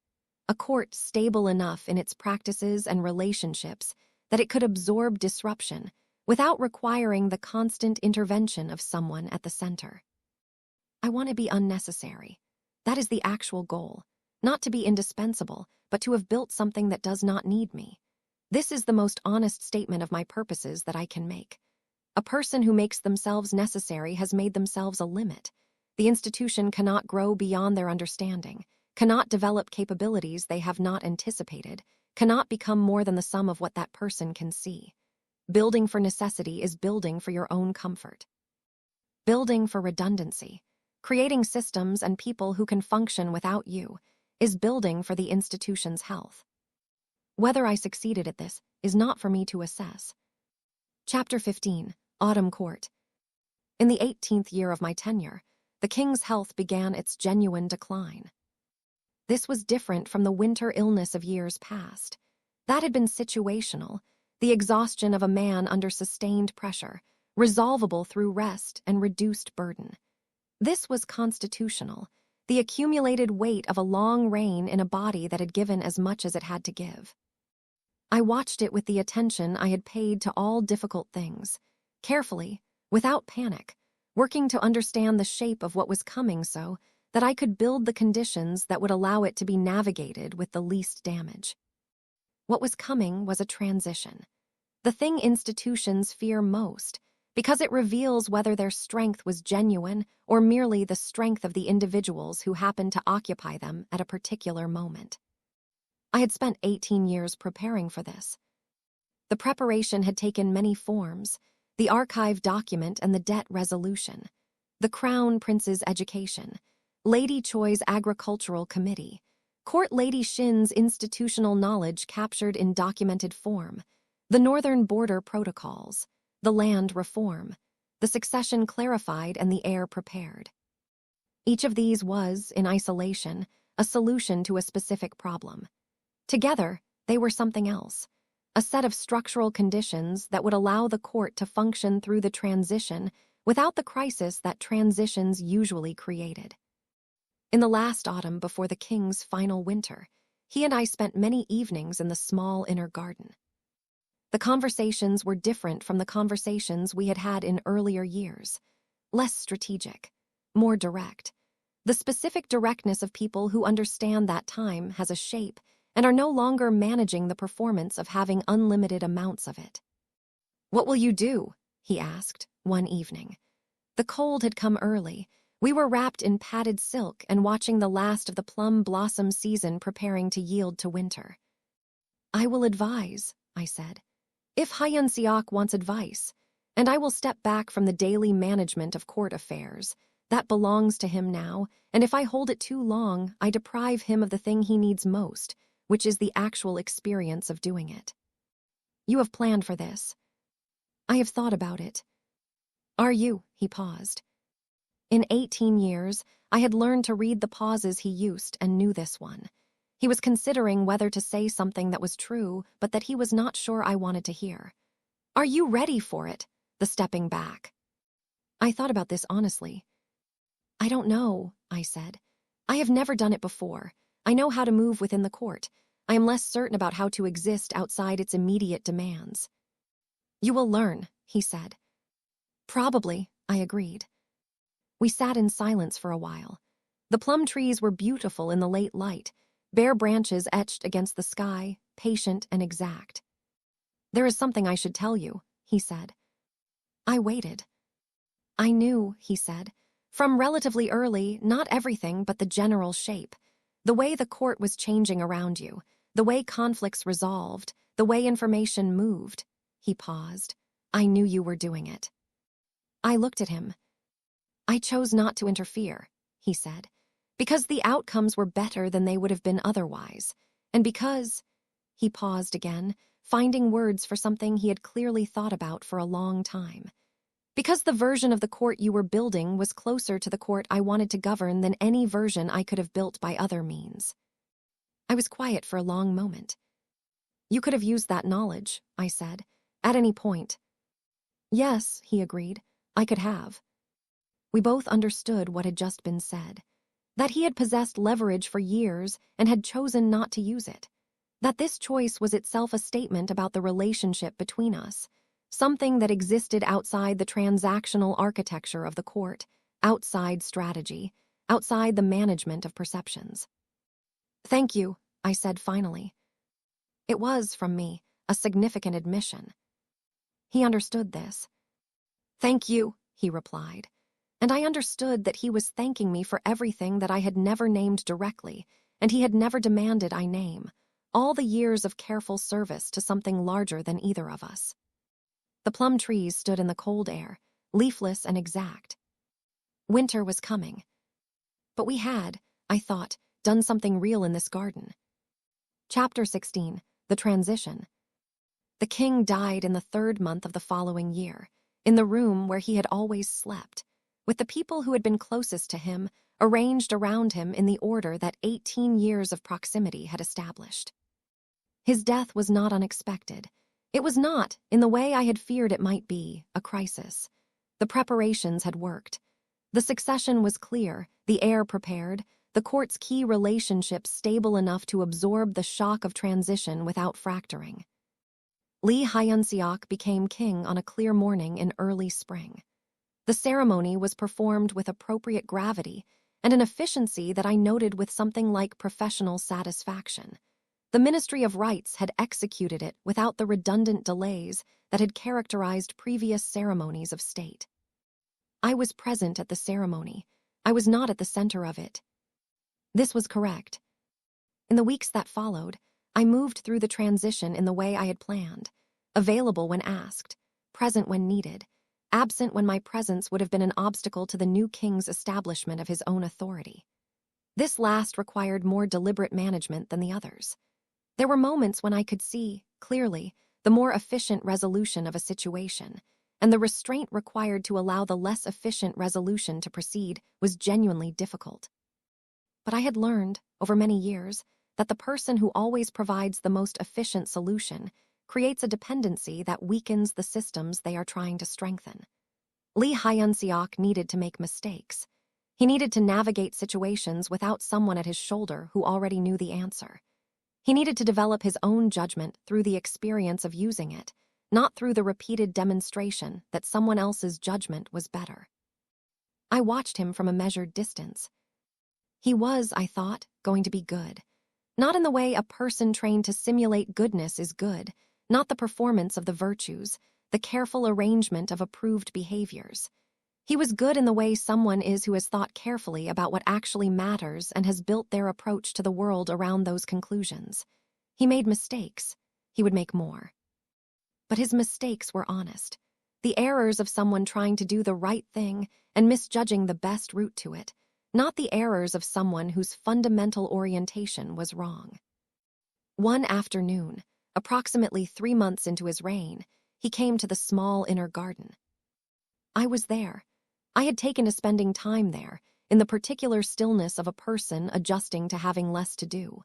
A court stable enough in its practices and relationships that it could absorb disruption without requiring the constant intervention of someone at the center. I want to be unnecessary. That is the actual goal. Not to be indispensable, but to have built something that does not need me. This is the most honest statement of my purposes that I can make. A person who makes themselves necessary has made themselves a limit. The institution cannot grow beyond their understanding, cannot develop capabilities they have not anticipated, cannot become more than the sum of what that person can see. Building for necessity is building for your own comfort. Building for redundancy, creating systems and people who can function without you, is building for the institution's health. Whether I succeeded at this is not for me to assess. Chapter 15, Autumn Court. In the 18th year of my tenure, the king's health began its genuine decline. This was different from the winter illness of years past. That had been situational, the exhaustion of a man under sustained pressure, resolvable through rest and reduced burden. This was constitutional, the accumulated weight of a long reign in a body that had given as much as it had to give. I watched it with the attention I had paid to all difficult things, carefully, without panic, working to understand the shape of what was coming so that I could build the conditions that would allow it to be navigated with the least damage. What was coming was a transition. The thing institutions fear most, because it reveals whether their strength was genuine or merely the strength of the individuals who happened to occupy them at a particular moment. I had spent 18 years preparing for this. The preparation had taken many forms: the archive document and the debt resolution. the Crown Prince's education, Lady Choi's agricultural committee, Court Lady Shin's institutional knowledge captured in documented form, the Northern Border Protocols, the land reform, the succession clarified and the heir prepared. Each of these was, in isolation, a solution to a specific problem. Together, they were something else, a set of structural conditions that would allow the court to function through the transition without the crisis that transitions usually created. In the last autumn before the king's final winter, he and I spent many evenings in the small inner garden. The conversations were different from the conversations we had had in earlier years, less strategic, more direct. The specific directness of people who understand that time has a shape and are no longer managing the performance of having unlimited amounts of it. "What will you do?" he asked, one evening. The cold had come early. We were wrapped in padded silk and watching the last of the plum blossom season preparing to yield to winter. "I will advise," I said. "If Hyun-seok wants advice, and I will step back from the daily management of court affairs. That belongs to him now, and if I hold it too long, I deprive him of the thing he needs most, which is the actual experience of doing it. You have planned for this." "I have thought about it." "Are you?" He paused. In 18 years, I had learned to read the pauses he used and knew this one. He was considering whether to say something that was true, but that he was not sure I wanted to hear. "Are you ready for it?" The stepping back. I thought about this honestly. "I don't know," I said. "I have never done it before. I know how to move within the court. I am less certain about how to exist outside its immediate demands." "You will learn," he said. "Probably," I agreed. We sat in silence for a while. The plum trees were beautiful in the late light, bare branches etched against the sky, patient and exact. "There is something I should tell you," he said. I waited. "I knew," he said, "from relatively early, not everything but the general shape. The way the court was changing around you, the way conflicts resolved, the way information moved." He paused. "I knew you were doing it." I looked at him. "I chose not to interfere," he said, "because the outcomes were better than they would have been otherwise, and because—" He paused again, finding words for something he had clearly thought about for a long time. "Because the version of the court you were building was closer to the court I wanted to govern than any version I could have built by other means." I was quiet for a long moment. "You could have used that knowledge," I said, "at any point." "Yes," he agreed, "I could have." We both understood what had just been said. That he had possessed leverage for years and had chosen not to use it. That this choice was itself a statement about the relationship between us. Something that existed outside the transactional architecture of the court, outside strategy, outside the management of perceptions. "Thank you," I said finally. It was, from me, a significant admission. He understood this. "Thank you," he replied. And I understood that he was thanking me for everything that I had never named directly, and he had never demanded I name, all the years of careful service to something larger than either of us. The plum trees stood in the cold air, leafless and exact. Winter was coming. But we had, I thought, done something real in this garden. Chapter 16, The Transition. The king died in the 3rd month of the following year, in the room where he had always slept, with the people who had been closest to him arranged around him in the order that 18 years of proximity had established. His death was not unexpected. It was not, in the way I had feared it might be, a crisis. The preparations had worked. The succession was clear, the heir prepared, the court's key relationships stable enough to absorb the shock of transition without fracturing. Lee Hyun-seok became king on a clear morning in early spring. The ceremony was performed with appropriate gravity and an efficiency that I noted with something like professional satisfaction. The Ministry of Rites had executed it without the redundant delays that had characterized previous ceremonies of state. I was present at the ceremony. I was not at the center of it. This was correct. In the weeks that followed, I moved through the transition in the way I had planned, available when asked, present when needed, absent when my presence would have been an obstacle to the new king's establishment of his own authority. This last required more deliberate management than the others. There were moments when I could see, clearly, the more efficient resolution of a situation, and the restraint required to allow the less efficient resolution to proceed was genuinely difficult. But I had learned, over many years, that the person who always provides the most efficient solution creates a dependency that weakens the systems they are trying to strengthen. Lee Hyun-seok needed to make mistakes. He needed to navigate situations without someone at his shoulder who already knew the answer. He needed to develop his own judgment through the experience of using it, not through the repeated demonstration that someone else's judgment was better. I watched him from a measured distance. He was, I thought, going to be good. Not in the way a person trained to simulate goodness is good, not the performance of the virtues, the careful arrangement of approved behaviors. He was good in the way someone is who has thought carefully about what actually matters and has built their approach to the world around those conclusions. He made mistakes. He would make more. But his mistakes were honest. The errors of someone trying to do the right thing and misjudging the best route to it, not the errors of someone whose fundamental orientation was wrong. One afternoon, approximately 3 months into his reign, he came to the small inner garden. I was there. I had taken to spending time there, in the particular stillness of a person adjusting to having less to do.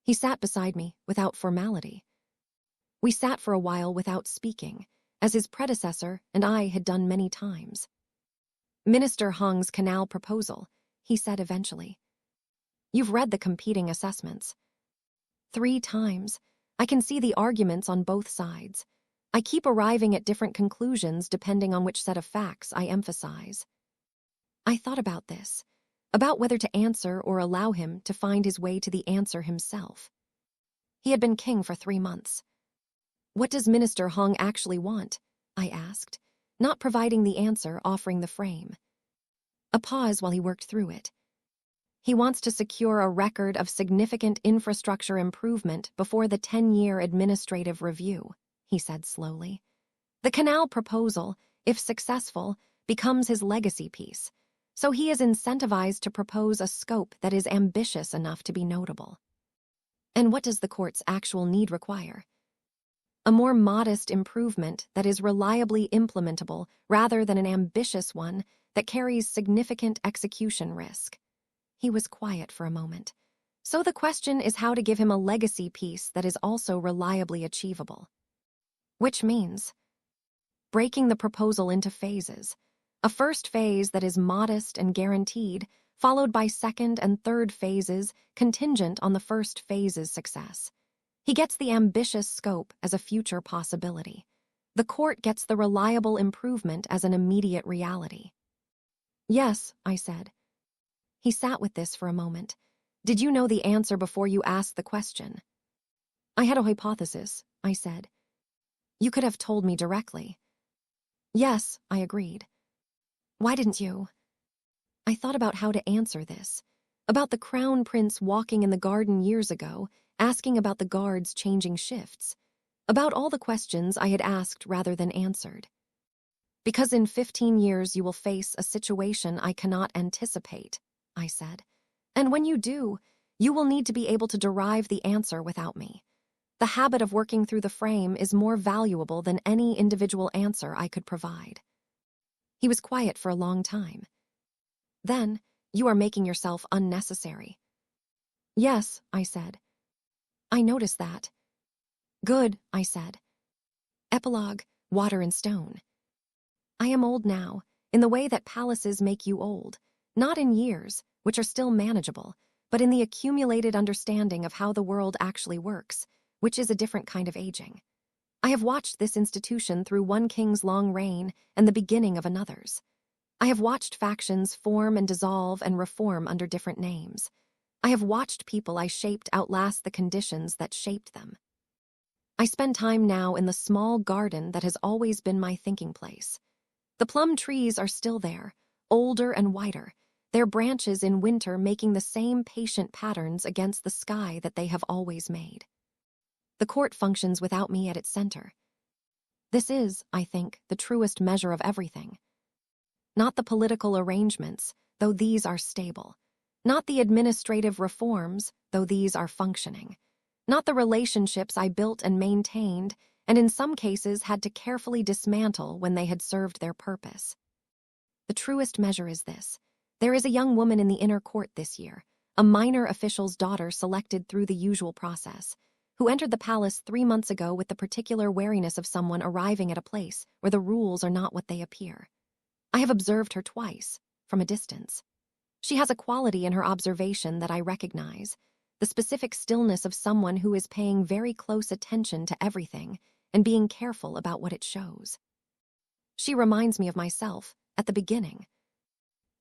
He sat beside me, without formality. We sat for a while without speaking, as his predecessor and I had done many times. "Minister Hong's canal proposal," he said eventually. "You've read the competing assessments." 3 times. I can see the arguments on both sides. I keep arriving at different conclusions depending on which set of facts I emphasize. I thought about this, about whether to answer or allow him to find his way to the answer himself. He had been king for 3 months. "What does Minister Hong actually want?" I asked, not providing the answer, offering the frame. A pause while he worked through it. "He wants to secure a record of significant infrastructure improvement before the 10-year administrative review," he said slowly. "The canal proposal, if successful, becomes his legacy piece, so he is incentivized to propose a scope that is ambitious enough to be notable." And what does the court's actual need require? A more modest improvement that is reliably implementable rather than an ambitious one that carries significant execution risk. He was quiet for a moment. So the question is how to give him a legacy piece that is also reliably achievable. Which means breaking the proposal into phases. A first phase that is modest and guaranteed, followed by second and third phases contingent on the first phase's success. He gets the ambitious scope as a future possibility. The court gets the reliable improvement as an immediate reality. "Yes," I said. He sat with this for a moment. "Did you know the answer before you asked the question?" "I had a hypothesis," I said. "You could have told me directly." "Yes," I agreed. "Why didn't you?" I thought about how to answer this, about the crown prince walking in the garden years ago, asking about the guards changing shifts, about all the questions I had asked rather than answered. "Because in 15 years you will face a situation I cannot anticipate," I said. "And when you do, you will need to be able to derive the answer without me. The habit of working through the frame is more valuable than any individual answer I could provide." He was quiet for a long time. "Then, you are making yourself unnecessary." "Yes," I said. "I noticed that." "Good," I said. Epilogue, Water and Stone. I am old now, in the way that palaces make you old, not in years, which are still manageable, but in the accumulated understanding of how the world actually works, which is a different kind of aging. I have watched this institution through one king's long reign and the beginning of another's. I have watched factions form and dissolve and reform under different names. I have watched people I shaped outlast the conditions that shaped them. I spend time now in the small garden that has always been my thinking place. The plum trees are still there, older and whiter, their branches in winter making the same patient patterns against the sky that they have always made. The court functions without me at its center. This is, I think, the truest measure of everything. Not the political arrangements, though these are stable. Not the administrative reforms, though these are functioning. Not the relationships I built and maintained, and in some cases had to carefully dismantle when they had served their purpose. The truest measure is this. There is a young woman in the inner court this year, a minor official's daughter selected through the usual process, who entered the palace 3 months ago with the particular wariness of someone arriving at a place where the rules are not what they appear. I have observed her twice, from a distance. She has a quality in her observation that I recognize, the specific stillness of someone who is paying very close attention to everything and being careful about what it shows. She reminds me of myself at the beginning.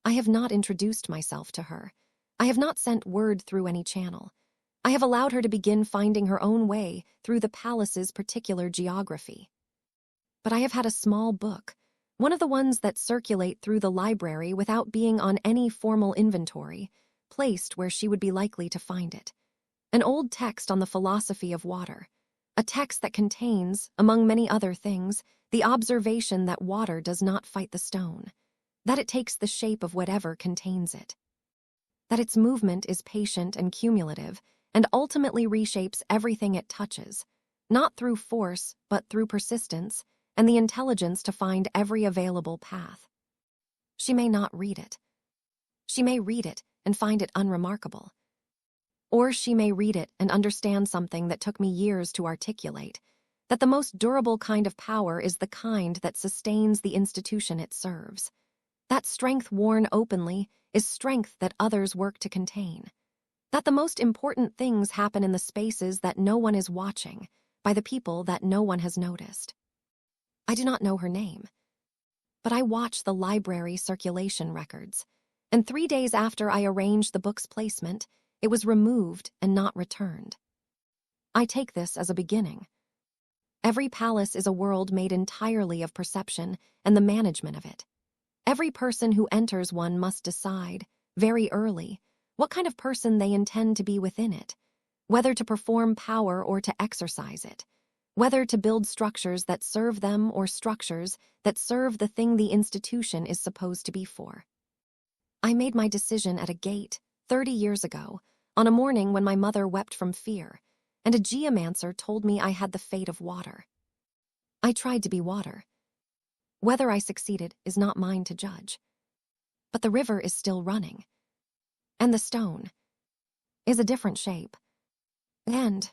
I have not introduced myself to her. I have not sent word through any channel. I have allowed her to begin finding her own way through the palace's particular geography. But I have had a small book, one of the ones that circulate through the library without being on any formal inventory, placed where she would be likely to find it. An old text on the philosophy of water. A text that contains, among many other things, the observation that water does not fight the stone, that it takes the shape of whatever contains it, that its movement is patient and cumulative, and ultimately reshapes everything it touches, not through force, but through persistence, and the intelligence to find every available path. She may not read it. She may read it and find it unremarkable. Or she may read it and understand something that took me years to articulate, that the most durable kind of power is the kind that sustains the institution it serves. That strength worn openly is strength that others work to contain. That the most important things happen in the spaces that no one is watching, by the people that no one has noticed. I do not know her name, but I watch the library circulation records, and 3 days after I arranged the book's placement, it was removed and not returned. I take this as a beginning. Every palace is a world made entirely of perception and the management of it. Every person who enters one must decide, very early, what kind of person they intend to be within it, whether to perform power or to exercise it, whether to build structures that serve them or structures that serve the thing the institution is supposed to be for. I made my decision at a gate 30 years ago, on a morning when my mother wept from fear, and a geomancer told me I had the fate of water. I tried to be water. Whether I succeeded is not mine to judge. But the river is still running, and the stone is a different shape. And